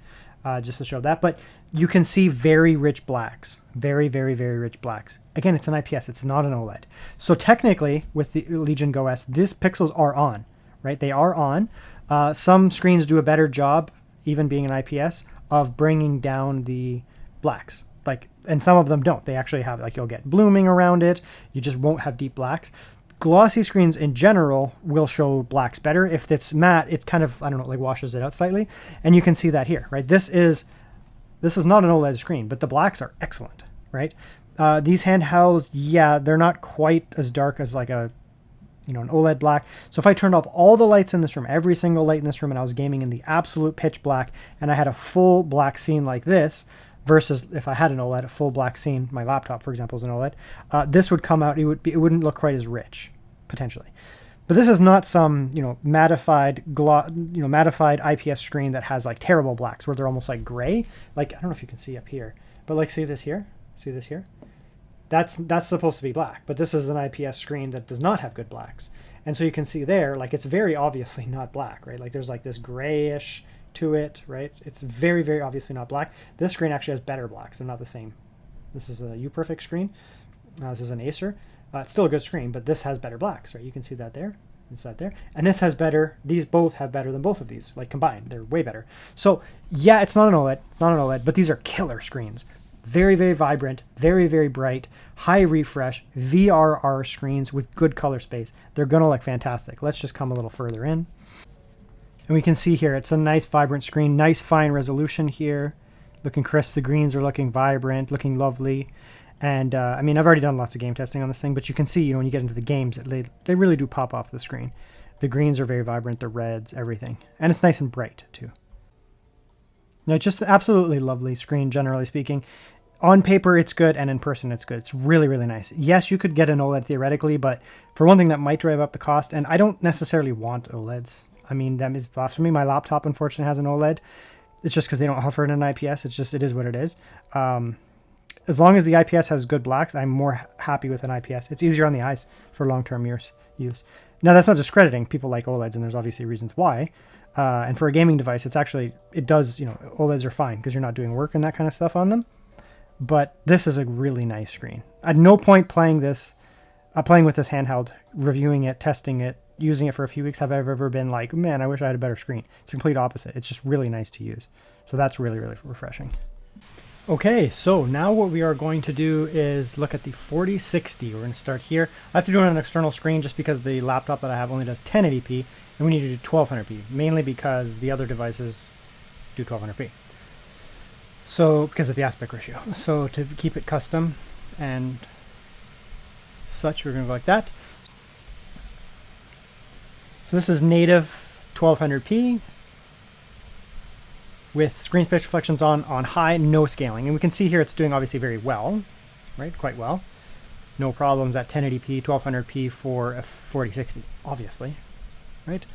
just to show that. But you can see very rich blacks. Very, very, very rich blacks. Again, it's an IPS. It's not an OLED. So technically, with the Legion Go S, these pixels are on, right? They are on. Some screens do a better job, even being an IPS, of bringing down the blacks. And some of them don't. They actually have, you'll get blooming around it. You just won't have deep blacks. Glossy screens in general will show blacks better. If it's matte, it kind of, washes it out slightly. And you can see that here, right? This is not an OLED screen, but the blacks are excellent, right? These handhelds, yeah, they're not quite as dark as an OLED black. So if I turned off all the lights in this room, every single light in this room, and I was gaming in the absolute pitch black, and I had a full black scene like this, versus if I had an OLED, a full black scene, my laptop, for example, is an OLED, this would come out, it wouldn't look quite as rich, potentially. But this is not some, mattified IPS screen that has terrible blacks where they're almost like gray. I don't know if you can see up here, but see this here? See this here? That's supposed to be black, but this is an IPS screen that does not have good blacks. And so you can see there, it's very obviously not black, right? There's this grayish to it, right? It's very, very obviously not black. This screen actually has better blacks. They're not the same. This is a UPerfect screen. This is an Acer. It's still a good screen, but this has better blacks, right? You can see that there. It's that there. And this has better, these both have better than both of these, combined. They're way better. So yeah, it's not an OLED. It's not an OLED, but these are killer screens. Very, very vibrant, very, very bright, high refresh, VRR screens with good color space. They're going to look fantastic. Let's just come a little further in. And we can see here, it's a nice, vibrant screen, nice, fine resolution here. Looking crisp. The greens are looking vibrant, looking lovely. And, I've already done lots of game testing on this thing, but you can see, when you get into the games, they really do pop off the screen. The greens are very vibrant, the reds, everything. And it's nice and bright, too. No, just an absolutely lovely screen, generally speaking. On paper, it's good, and in person, it's good. It's really, really nice. Yes, you could get an OLED theoretically, but for one thing, that might drive up the cost, and I don't necessarily want OLEDs. That is blasphemy. My laptop, unfortunately, has an OLED. It's just because they don't offer it in IPS. It is what it is. As long as the IPS has good blacks, I'm more happy with an IPS. It's easier on the eyes for long-term use. Now, that's not discrediting. People like OLEDs, and there's obviously reasons why. And for a gaming device, it does, OLEDs are fine because you're not doing work and that kind of stuff on them. But this is a really nice screen. At no point playing with this handheld, reviewing it, testing it, using it for a few weeks have I ever been like, man, I wish I had a better screen. It's the complete opposite. It's just really nice to use. So that's really, really refreshing. Okay, so now what we are going to do is look at the 4060. We're going to start here. I have to do it on an external screen just because the laptop that I have only does 1080p, and we need to do 1200p, mainly because the other devices do 1200p. So, because of the aspect ratio. So to keep it custom and such, we're going to go like that. So this is native 1200p. With screen space reflections on high, no scaling. And we can see here it's doing obviously very well, right? Quite well. No problems at 1080p, 1200p for a 4060, obviously, right?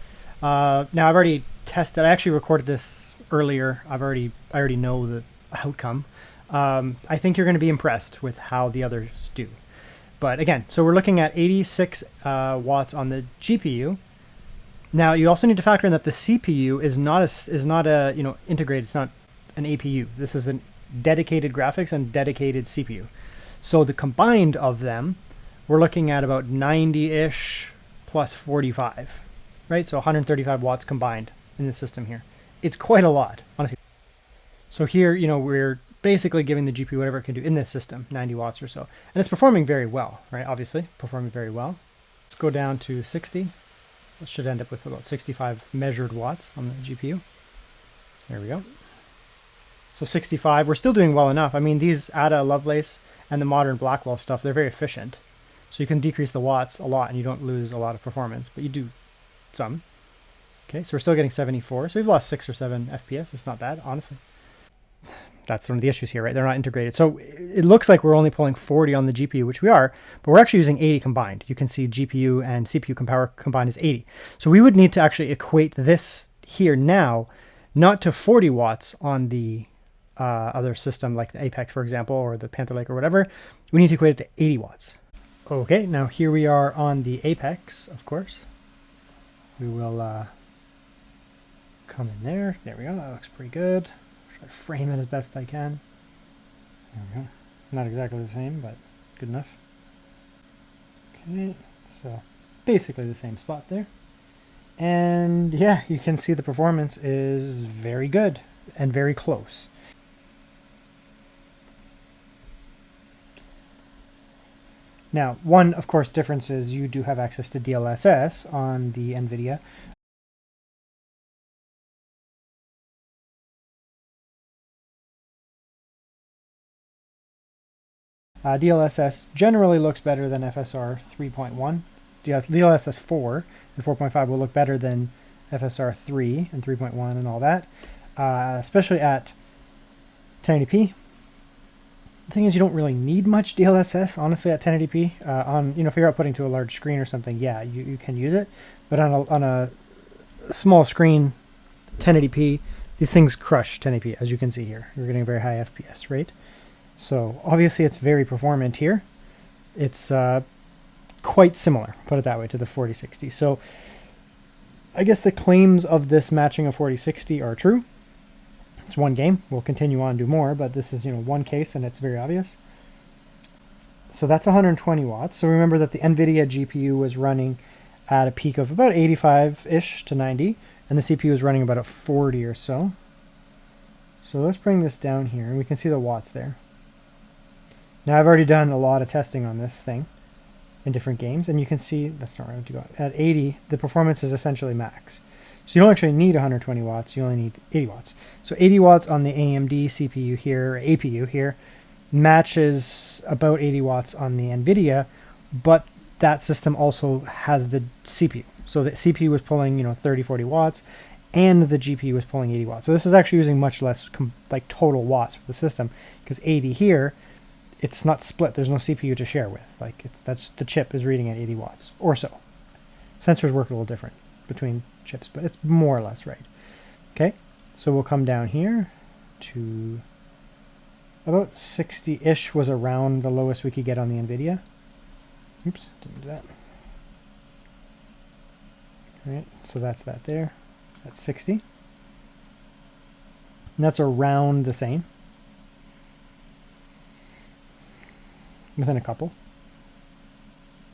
Now I've already tested, I actually recorded this earlier. I already know the outcome. I think you're going to be impressed with how the others do. But again, so we're looking at 86 watts on the GPU. Now you also need to factor in that the CPU is not a integrated. It's not an APU. This is a dedicated graphics and dedicated CPU. So the combined of them, we're looking at about 90-ish plus 45, right? So 135 watts combined in the system here. It's quite a lot, honestly. So here, we're basically giving the GPU whatever it can do in this system, 90 watts or so, and it's performing very well, right? Obviously, performing very well. Let's go down to 60. It should end up with about 65 measured watts on the GPU. There we go. So 65, we're still doing well enough. I mean, these Ada Lovelace and the modern Blackwell stuff, they're very efficient. So you can decrease the watts a lot and you don't lose a lot of performance, but you do some. Okay, so we're still getting 74. So we've lost 6 or 7 FPS. It's not bad, honestly. That's one of the issues here, right? They're not integrated. So it looks like we're only pulling 40 on the GPU, which we are, but we're actually using 80 combined. You can see GPU and CPU power combined is 80. So we would need to actually equate this here now, not to 40 watts on the other system like the Apex, for example, or the Panther Lake or whatever. We need to equate it to 80 watts. Okay, now here we are on the Apex, of course. We will come in there. There we go. That looks pretty good. Try to frame it as best I can. There we go. Not exactly the same, but good enough. Okay, so basically the same spot there. And yeah, you can see the performance is very good and very close. Now, one, of course, difference is you do have access to DLSS on the NVIDIA. DLSS generally looks better than FSR 3.1. DLSS 4 and 4.5 will look better than FSR 3 and 3.1 and all that, especially at 1080p. The thing is, you don't really need much DLSS, honestly, at 1080p. If you're outputting to a large screen or something, yeah, you can use it. But on a small screen, 1080p, these things crush 1080p, as you can see here. You're getting a very high FPS, right? So obviously it's very performant here. It's quite similar, put it that way, to the 4060. So I guess the claims of this matching a 4060 are true. It's one game. We'll continue on and do more, but this is one case and it's very obvious. So that's 120 watts. So remember that the NVIDIA GPU was running at a peak of about 85-ish to 90, and the CPU is running about at 40 or so. So let's bring this down here, and we can see the watts there. Now I've already done a lot of testing on this thing in different games, and you can see that's not right to go. At 80, the performance is essentially max. So you don't actually need 120 watts, you only need 80 watts. So 80 watts on the AMD CPU here, or APU here, matches about 80 watts on the NVIDIA, but that system also has the CPU. So the CPU was pulling 30, 40 watts, and the GPU was pulling 80 watts. So this is actually using much less total watts for the system, because 80 here, it's not split. There's no CPU to share with. That's the chip is reading at 80 watts or so. Sensors work a little different between chips, but it's more or less right. Okay, so we'll come down here to about 60-ish was around the lowest we could get on the NVIDIA. Oops, didn't do that. All right, so that's that there. That's 60. And that's around the same. Within a couple.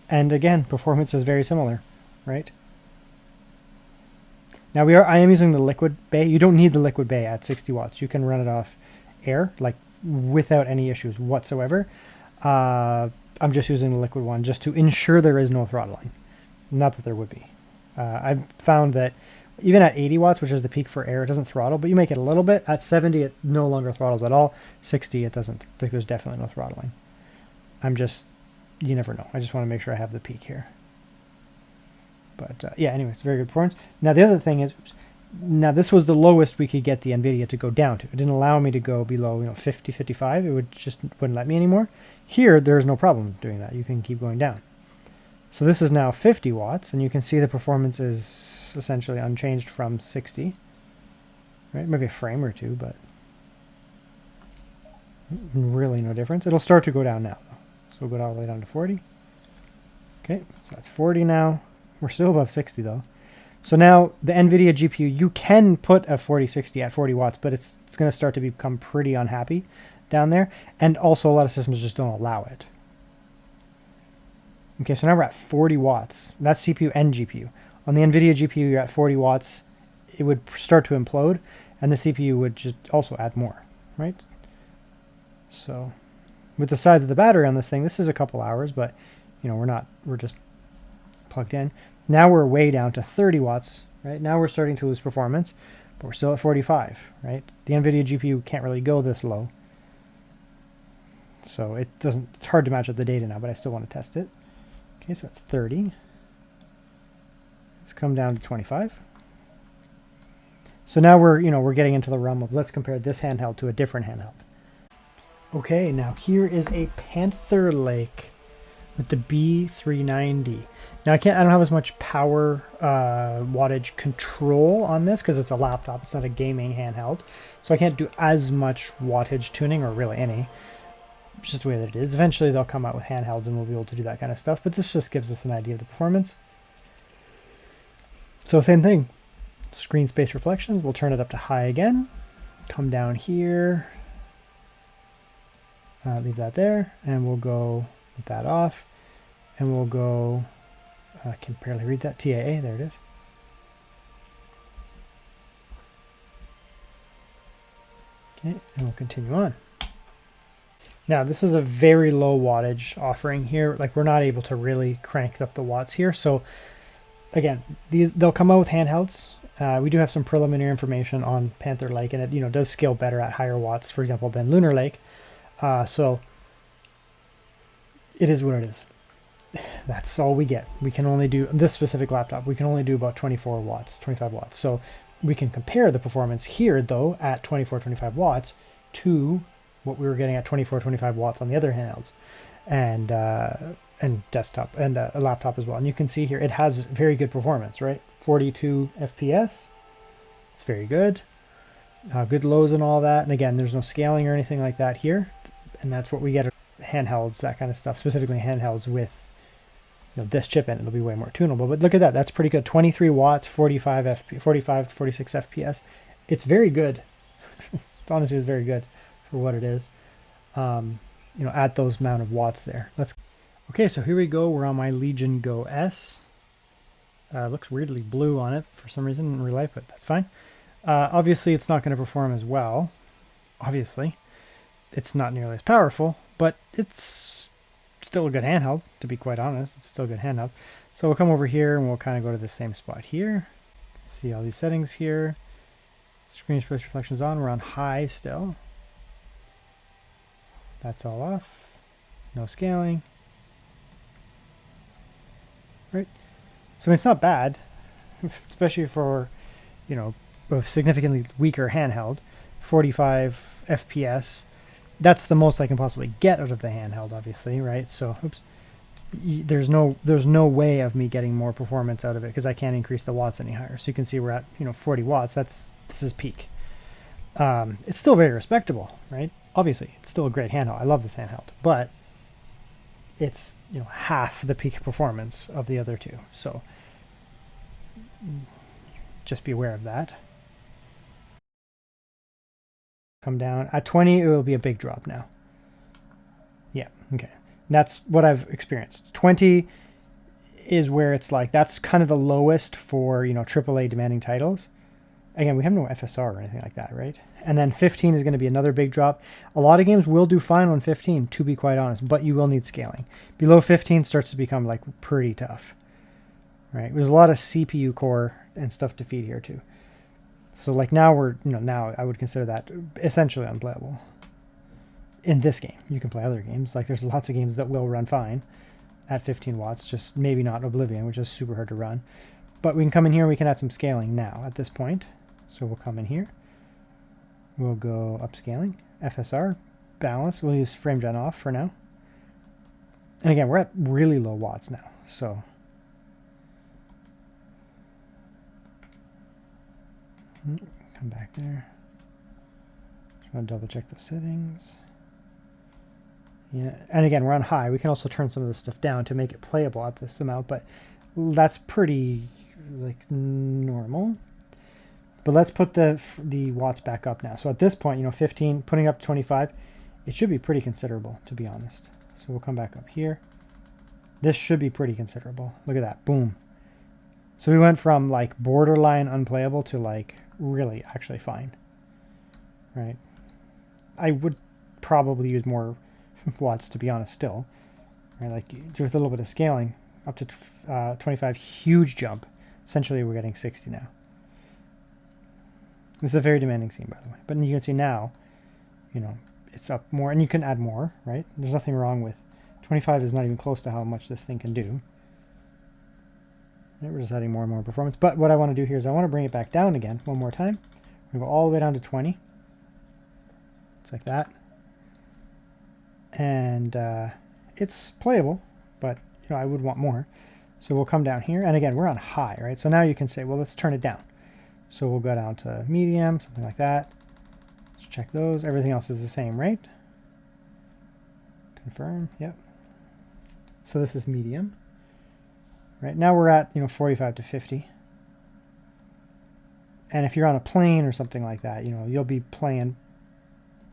And again, performance is very similar, right? Now I am using the liquid bay. You don't need the liquid bay at 60 watts. You can run it off air, like without any issues whatsoever. I'm just using the liquid one just to ensure there is no throttling. Not that there would be. I've found that even at 80 watts, which is the peak for air, it doesn't throttle, but you make it a little bit. At 70, it no longer throttles at all. 60, it doesn't. Like, there's definitely no throttling. You never know. I just want to make sure I have the peak here. But yeah, anyways, very good performance. Now the other thing is, now this was the lowest we could get the NVIDIA to go down to. It didn't allow me to go below 50, 55. It wouldn't let me anymore. Here, there's no problem doing that. You can keep going down. So this is now 50 watts, and you can see the performance is essentially unchanged from 60. Right, maybe a frame or two, but really no difference. It'll start to go down now, though. So we'll go all the way down to 40. Okay, so that's 40 now. We're still above 60 though. So now the NVIDIA GPU, you can put a 4060 at 40 watts, but it's going to start to become pretty unhappy down there. And also a lot of systems just don't allow it. Okay, so now we're at 40 watts. That's CPU and GPU. On the NVIDIA GPU, you're at 40 watts. It would start to implode, and the CPU would just also add more, right? So with the size of the battery on this thing, this is a couple hours, but we're just plugged in. Now we're way down to 30 watts, right? Now we're starting to lose performance, but we're still at 45, right? The NVIDIA GPU can't really go this low. So it's hard to match up the data now, but I still want to test it. Okay, so that's 30. Let's come down to 25. So now we're getting into the realm of let's compare this handheld to a different handheld. Okay, now here is a Panther Lake with the B390. Now I don't have as much power wattage control on this because it's a laptop. It's not a gaming handheld, so I can't do as much wattage tuning, or really any. It's just the way that it is. Eventually they'll come out with handhelds and we'll be able to do that kind of stuff, but this just gives us an idea of the performance. So same thing. Screen space reflections, we'll turn it up to high again. Come down here. Leave that there, and we'll go with that off, and we'll go, I can barely read that, TAA, there it is. Okay, and we'll continue on. Now this is a very low wattage offering here. Like, we're not able to really crank up the watts here. So again, they'll come out with handhelds. We do have some preliminary information on Panther Lake, and it does scale better at higher watts, for example, than Lunar Lake. So it is what it is. That's all we get. We can only do this specific laptop. We can only do about 24 watts, 25 watts. So we can compare the performance here though at 24, 25 watts to what we were getting at 24, 25 watts on the other handhelds, and desktop and a laptop as well. And you can see here it has very good performance, right? 42 FPS. It's very good. Good lows and all that. And again, there's no scaling or anything like that here. And that's what we get at handhelds, that kind of stuff, specifically handhelds with this chip in. It'll be way more tunable. But look at that. That's pretty good. 23 watts, 45, 46 FPS. It's very good. Honestly, it's very good for what it is. At those amount of watts there. Okay, so here we go. We're on my Legion Go S. Looks weirdly blue on it for some reason in real life, but that's fine. Obviously, it's not going to perform as well. Obviously, it's not nearly as powerful, but it's still a good handheld, to be quite honest. It's still a good handheld. So we'll come over here and we'll kind of go to the same spot here. See all these settings here. Screen space reflections on. We're on high still. That's all off. No scaling. Right. So it's not bad, especially for, a significantly weaker handheld. 45 FPS. That's the most I can possibly get out of the handheld, obviously, right? So, oops. There's no way of me getting more performance out of it because I can't increase the watts any higher. So you can see we're at 40 watts. This is peak. It's still very respectable, right? Obviously, it's still a great handheld. I love this handheld, but it's half the peak performance of the other two. So just be aware of that. Come down at 20. It will be a big drop now. Yeah. Okay. That's what I've experienced. 20, is where it's like, that's kind of the lowest for, you know, AAA demanding titles. Again, we have no FSR or anything like that, right? And then 15 is going to be another big drop. A lot of games will do fine on 15, to be quite honest, but you will need scaling. Below 15 starts to become like pretty tough, right? There's a lot of CPU core and stuff to feed here too. So like now we're, you know, now I would consider that essentially unplayable. In this game, you can play other games. Like there's lots of games that will run fine at 15 watts, just maybe not Oblivion, which is super hard to run. But we can come in here and we can add some scaling now at this point. So we'll come in here. We'll go upscaling, FSR, balance. We'll use frame gen off for now. And again, we're at really low watts now. So come back there. Just want to double check the settings. Yeah, and again, we're on high. We can also turn some of this stuff down to make it playable at this amount, but that's pretty like normal. But let's put the watts back up now. So at this point, you know, 15, putting up to 25, it should be pretty considerable, to be honest. So we'll come back up here. This should be pretty considerable. Look at that, boom. So we went from like borderline unplayable to like really actually fine, right? I would probably use more watts, to be honest, still. Right, like with a little bit of scaling, up to 25, huge jump. Essentially, we're getting 60 now. This is a very demanding scene, by the way. But you can see now, you know, it's up more, and you can add more, right? There's nothing wrong with 25 is not even close to how much this thing can do. Right, we're just adding more and more performance. But what I want to do here is I want to bring it back down again one more time. We're going to go all the way down to 20. It's like that. And it's playable, but you know, I would want more. So we'll come down here, and again, we're on high, right? So now you can say, well, let's turn it down. So we'll go down to medium, something like that. Let's check those. Everything else is the same, right? Confirm, yep. So this is medium. Right now we're at, you know, 45 to 50. And if you're on a plane or something like that, you know, you'll be playing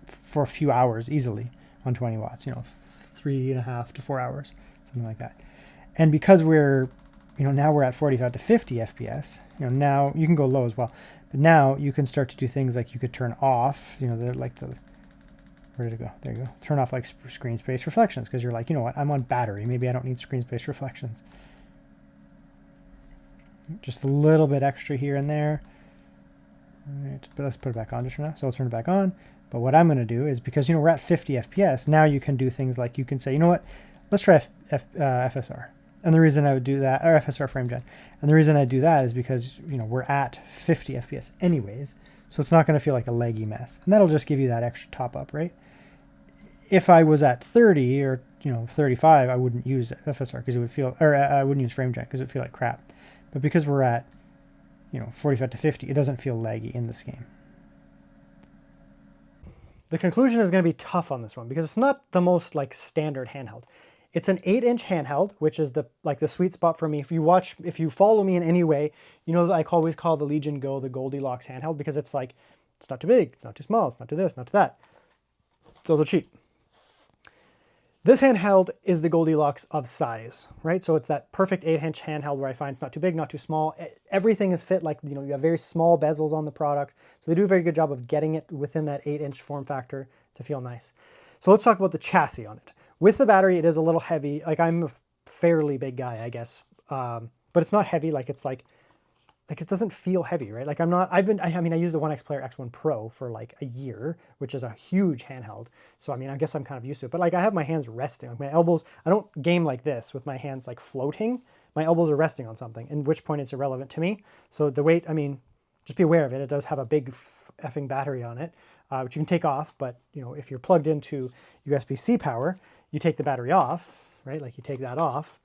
for a few hours easily on 20 watts, you know, 3.5 to 4 hours, something like that. And because we're, you know, now we're at 45 to 50 FPS, you know, now you can go low as well, but now you can start to do things like you could turn off, you know, they're like the, where did it go? There you go. Turn off like screen space reflections, because you're like, you know what, I'm on battery. Maybe I don't need screen space reflections. Just a little bit extra here and there. All right, but let's put it back on just for now. So I'll turn it back on. But what I'm going to do is, because, you know, we're at 50 FPS, now you can do things like you can say, you know what, let's try FSR. And the reason I would do that, or FSR frame gen, and the reason I do that is because, you know, we're at 50 FPS anyways, so it's not going to feel like a laggy mess. And that'll just give you that extra top up, right? If I was at 30 or, you know, 35, I wouldn't use FSR because it would feel, or I wouldn't use frame gen because it would feel like crap. But because we're at, you know, 45 to 50, it doesn't feel laggy in this game. The conclusion is going to be tough on this one because it's not the most like standard handheld. It's an 8-inch handheld, which is the sweet spot for me. If you follow me in any way, you know that I always call the Legion Go the Goldilocks handheld because it's like, it's not too big, it's not too small, it's not too this, not too that. It's also cheap. This handheld is the Goldilocks of size, right? So it's that perfect 8-inch handheld where I find it's not too big, not too small. Everything is fit, like, you know, you have very small bezels on the product. So they do a very good job of getting it within that 8-inch form factor to feel nice. So let's talk about the chassis on it. With the battery, it is a little heavy. Like, I'm a fairly big guy, I guess. But it's not heavy, like it's like it doesn't feel heavy, right? Like I mean, I used the OneXPlayer X1 Pro for like a year, which is a huge handheld. So, I mean, I guess I'm kind of used to it, but like I have my hands resting, like my elbows, I don't game like this with my hands like floating. My elbows are resting on something, in which point it's irrelevant to me. So the weight, I mean, just be aware of it. It does have a big effing battery on it, which you can take off. But, you know, if you're plugged into USB-C power, you take the battery off, right? Like you take that off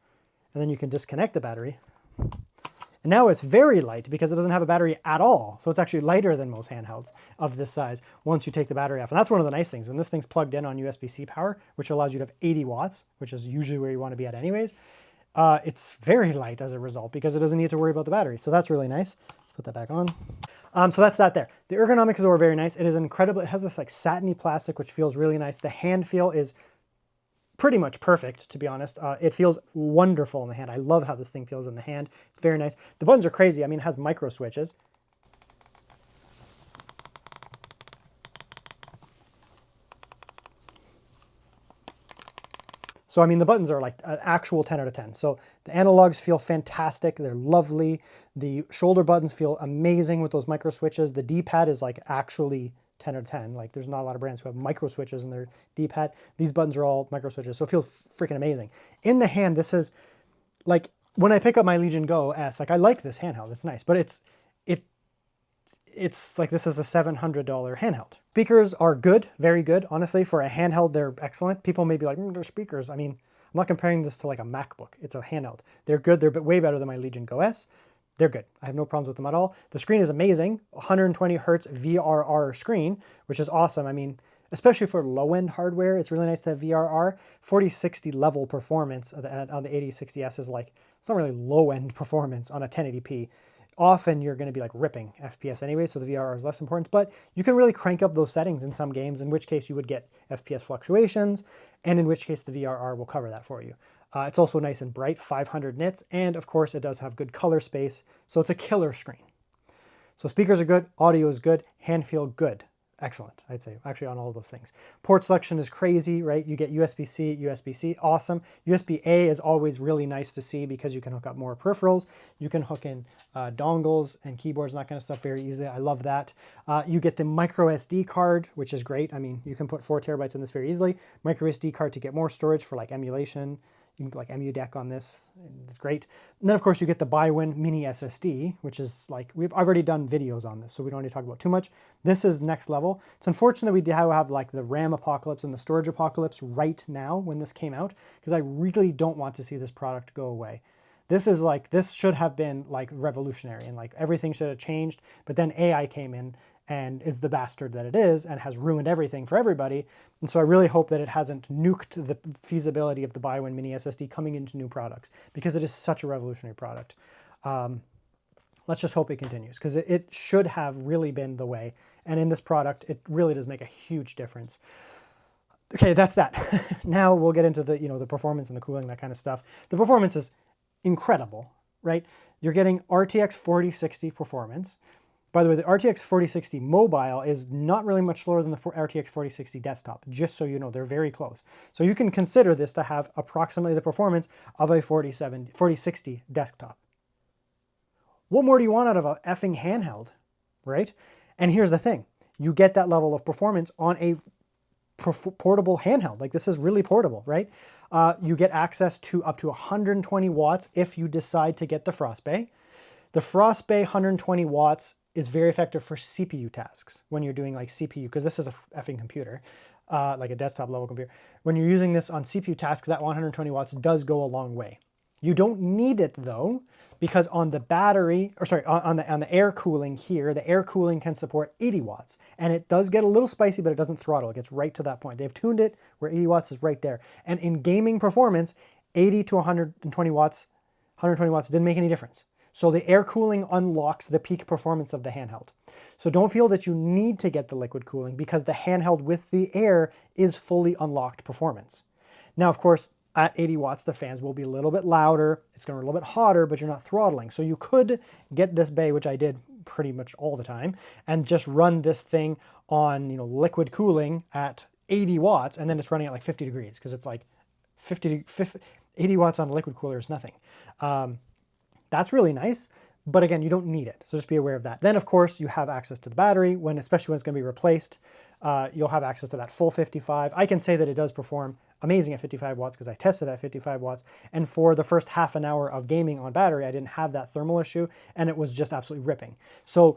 and then you can disconnect the battery. And now it's very light because it doesn't have a battery at all. So it's actually lighter than most handhelds of this size once you take the battery off. And that's one of the nice things. When this thing's plugged in on USB-C power, which allows you to have 80 watts, which is usually where you want to be at anyways, it's very light as a result because it doesn't need to worry about the battery. So that's really nice. Let's put that back on. So that's that there. The ergonomics are very nice. It is incredible. It has this like satiny plastic, which feels really nice. The hand feel is pretty much perfect, to be honest. It feels wonderful in the hand. I love how this thing feels in the hand. It's very nice. The buttons are crazy. I mean, it has micro switches. So, I mean, the buttons are like an actual 10 out of 10. So the analogs feel fantastic. They're lovely. The shoulder buttons feel amazing with those micro switches. The D-pad is like actually 10 out of 10. Like there's not a lot of brands who have micro switches in their D-pad. These buttons are all micro switches. So it feels freaking amazing. In the hand, this is like when I pick up my Legion Go S, like I like this handheld. It's nice, but it's like this is a $700 handheld. Speakers are good, very good. Honestly, for a handheld, they're excellent. People may be like, they're speakers. I mean, I'm not comparing this to like a MacBook. It's a handheld. They're good. They're way better than my Legion Go S. They're good. I have no problems with them at all. The screen is amazing. 120 hertz VRR screen, which is awesome. I mean, especially for low-end hardware, it's really nice to have VRR. 4060 level performance on the 8060S is like, it's not really low-end performance on a 1080p. Often you're going to be like ripping FPS anyway, so the VRR is less important, but you can really crank up those settings in some games, in which case you would get FPS fluctuations, and in which case the VRR will cover that for you. It's also nice and bright, 500 nits, and of course it does have good color space, so it's a killer screen. So speakers are good, audio is good, hand feel good. Excellent, I'd say, actually on all of those things. Port selection is crazy, right? You get USB-C, USB-C, awesome. USB-A is always really nice to see because you can hook up more peripherals. You can hook in dongles and keyboards and that kind of stuff very easily. I love that. You get the micro SD card, which is great. I mean, you can put 4 terabytes in this very easily. Micro SD card to get more storage for like emulation. You can put like EmuDeck on this, it's great. And then of course you get the ByWin mini SSD, which is like, I've already done videos on this, so we don't need to talk about too much. This is next level. It's unfortunate we have like the RAM apocalypse and the storage apocalypse right now when this came out, because I really don't want to see this product go away. This is like, this should have been like revolutionary and like everything should have changed, but then AI came in and is the bastard that it is and has ruined everything for everybody. And so I really hope that it hasn't nuked the feasibility of the ByWin mini SSD coming into new products, because it is such a revolutionary product. Let's just hope it continues, because it should have really been the way. And in this product, it really does make a huge difference. Okay, that's that. Now we'll get into the, the performance and the cooling, that kind of stuff. The performance is incredible, right? You're getting RTX 4060 performance. By the way, the RTX 4060 mobile is not really much slower than the RTX 4060 desktop, just so you know, they're very close. So you can consider this to have approximately the performance of a 4060 desktop. What more do you want out of a effing handheld, right? And here's the thing, you get that level of performance on a portable handheld. Like this is really portable, right? You get access to up to 120 watts if you decide to get the Frostbay. The Frostbay 120 watts is very effective for CPU tasks when you're doing like CPU, because this is a effing computer, like a desktop level computer. When you're using this on CPU tasks, that 120 watts does go a long way. You don't need it though, because on the battery, or sorry, on the air cooling here, the air cooling can support 80 watts. And it does get a little spicy, but it doesn't throttle. It gets right to that point. They've tuned it where 80 watts is right there. And in gaming performance, 80 to 120 watts didn't make any difference. So the air cooling unlocks the peak performance of the handheld. So don't feel that you need to get the liquid cooling, because the handheld with the air is fully unlocked performance. Now, of course, at 80 watts, the fans will be a little bit louder. It's going to be a little bit hotter, but you're not throttling. So you could get this bay, which I did pretty much all the time, and just run this thing on, liquid cooling at 80 watts, and then it's running at like 50 degrees, because it's like 80 watts on a liquid cooler is nothing. That's really nice, but again, you don't need it. So just be aware of that. Then of course you have access to the battery especially when it's going to be replaced. You'll have access to that full 55. I can say that it does perform amazing at 55 watts because I tested at 55 watts. And for the first half an hour of gaming on battery, I didn't have that thermal issue and it was just absolutely ripping. So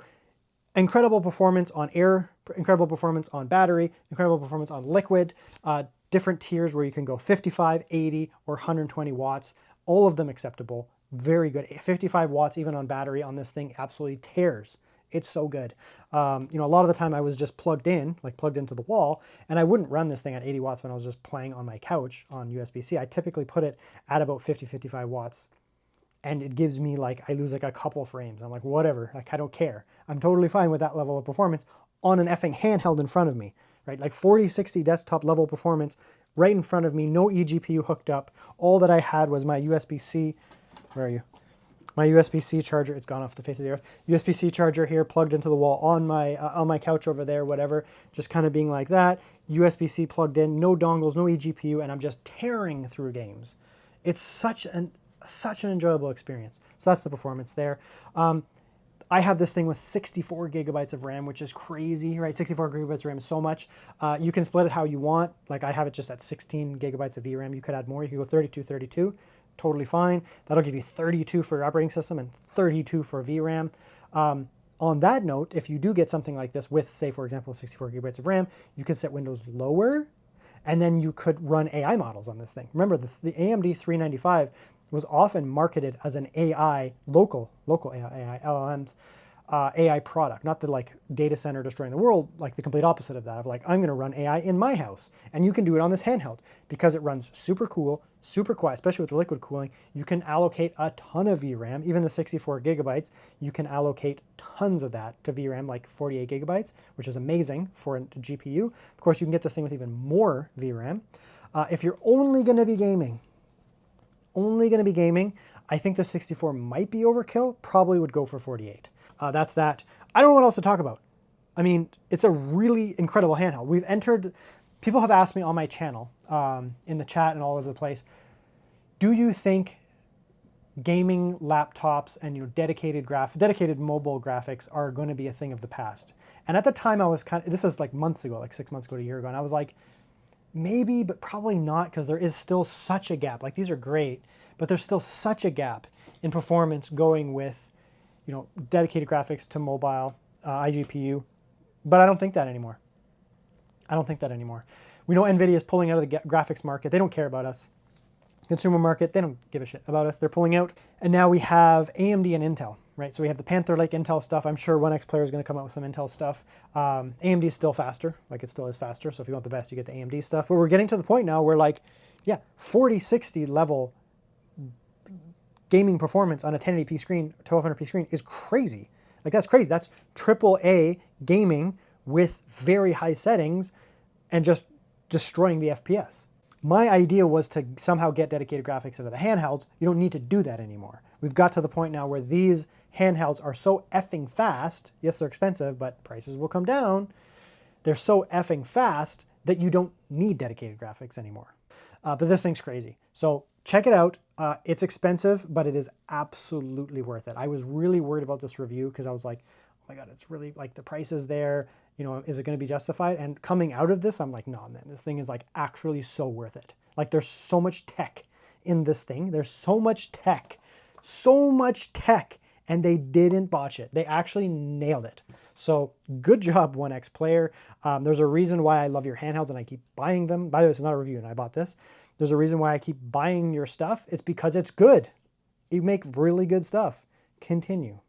incredible performance on air, incredible performance on battery, incredible performance on liquid, different tiers where you can go 55, 80, or 120 watts, all of them acceptable. Very good. 55 watts even on battery on this thing absolutely tears. It's so good. A lot of the time I was just plugged into the wall, and I wouldn't run this thing at 80 watts when I was just playing on my couch on USB-C. I typically put it at about 50, 55 watts, and it gives me I lose a couple frames. I'm like, whatever, I don't care. I'm totally fine with that level of performance on an effing handheld in front of me, right? Like 4060 desktop level performance right in front of me, no eGPU hooked up. All that I had was my USB-C, where are you? My USB-C charger, it's gone off the face of the earth. USB-C charger here plugged into the wall on my couch over there, whatever, just kind of being like that. USB-C plugged in, no dongles, no eGPU, and I'm just tearing through games. It's such an enjoyable experience. So that's the performance there. I have this thing with 64 gigabytes of RAM, which is crazy, right? 64 gigabytes of RAM is so much. You can split it how you want. Like I have it just at 16 gigabytes of VRAM. You could add more. You could go 32, totally fine. That'll give you 32 for your operating system and 32 for VRAM. On that note, if you do get something like this with, say, for example, 64 gigabytes of RAM, you can set Windows lower, and then you could run AI models on this thing. Remember, the AMD 395 was often marketed as an AI, local AI, LLMs, AI product, not the like data center destroying the world, like the complete opposite of that, of like, I'm gonna run AI in my house. And you can do it on this handheld because it runs super cool, super quiet, especially with the liquid cooling. You can allocate a ton of VRAM, even the 64 gigabytes, you can allocate tons of that to VRAM, like 48 gigabytes, which is amazing for a GPU. Of course, you can get this thing with even more VRAM. If you're only gonna be gaming, I think the 64 might be overkill, probably would go for 48. That's that. I don't know what else to talk about. I mean, it's a really incredible handheld. People have asked me on my channel, in the chat and all over the place, do you think gaming laptops and dedicated mobile graphics are going to be a thing of the past? And at the time I was this is like months ago, like 6 months ago to a year ago, and I was like, maybe, but probably not, because there is still such a gap. Like these are great, but there's still such a gap in performance going with, dedicated graphics to mobile, iGPU. But I don't think that anymore. We know NVIDIA is pulling out of the graphics market. They don't care about us. Consumer market, they don't give a shit about us. They're pulling out. And now we have AMD and Intel, right? So we have the Panther like Intel stuff. I'm sure OneXPlayer is going to come out with some Intel stuff. AMD is still faster, like it still is faster. So if you want the best, you get the AMD stuff. But we're getting to the point now where 4060 level gaming performance on a 1080p screen, 1200p screen is crazy. Like that's crazy. That's AAA gaming with very high settings and just destroying the FPS. My idea was to somehow get dedicated graphics into the handhelds. You don't need to do that anymore. We've got to the point now where these handhelds are so effing fast. Yes, they're expensive, but prices will come down. They're so effing fast that you don't need dedicated graphics anymore. But this thing's crazy. So check it out. It's expensive, but it is absolutely worth it. I was really worried about this review because I was like, oh my God, it's really like the price is there. Is it going to be justified? And coming out of this, I'm like, no, man, this thing is like actually so worth it. Like there's so much tech in this thing. There's so much tech, and they didn't botch it. They actually nailed it. So good job, OneXPlayer. There's a reason why I love your handhelds and I keep buying them. By the way, this is not a review and I bought this. There's a reason why I keep buying your stuff. It's because it's good. You make really good stuff. Continue.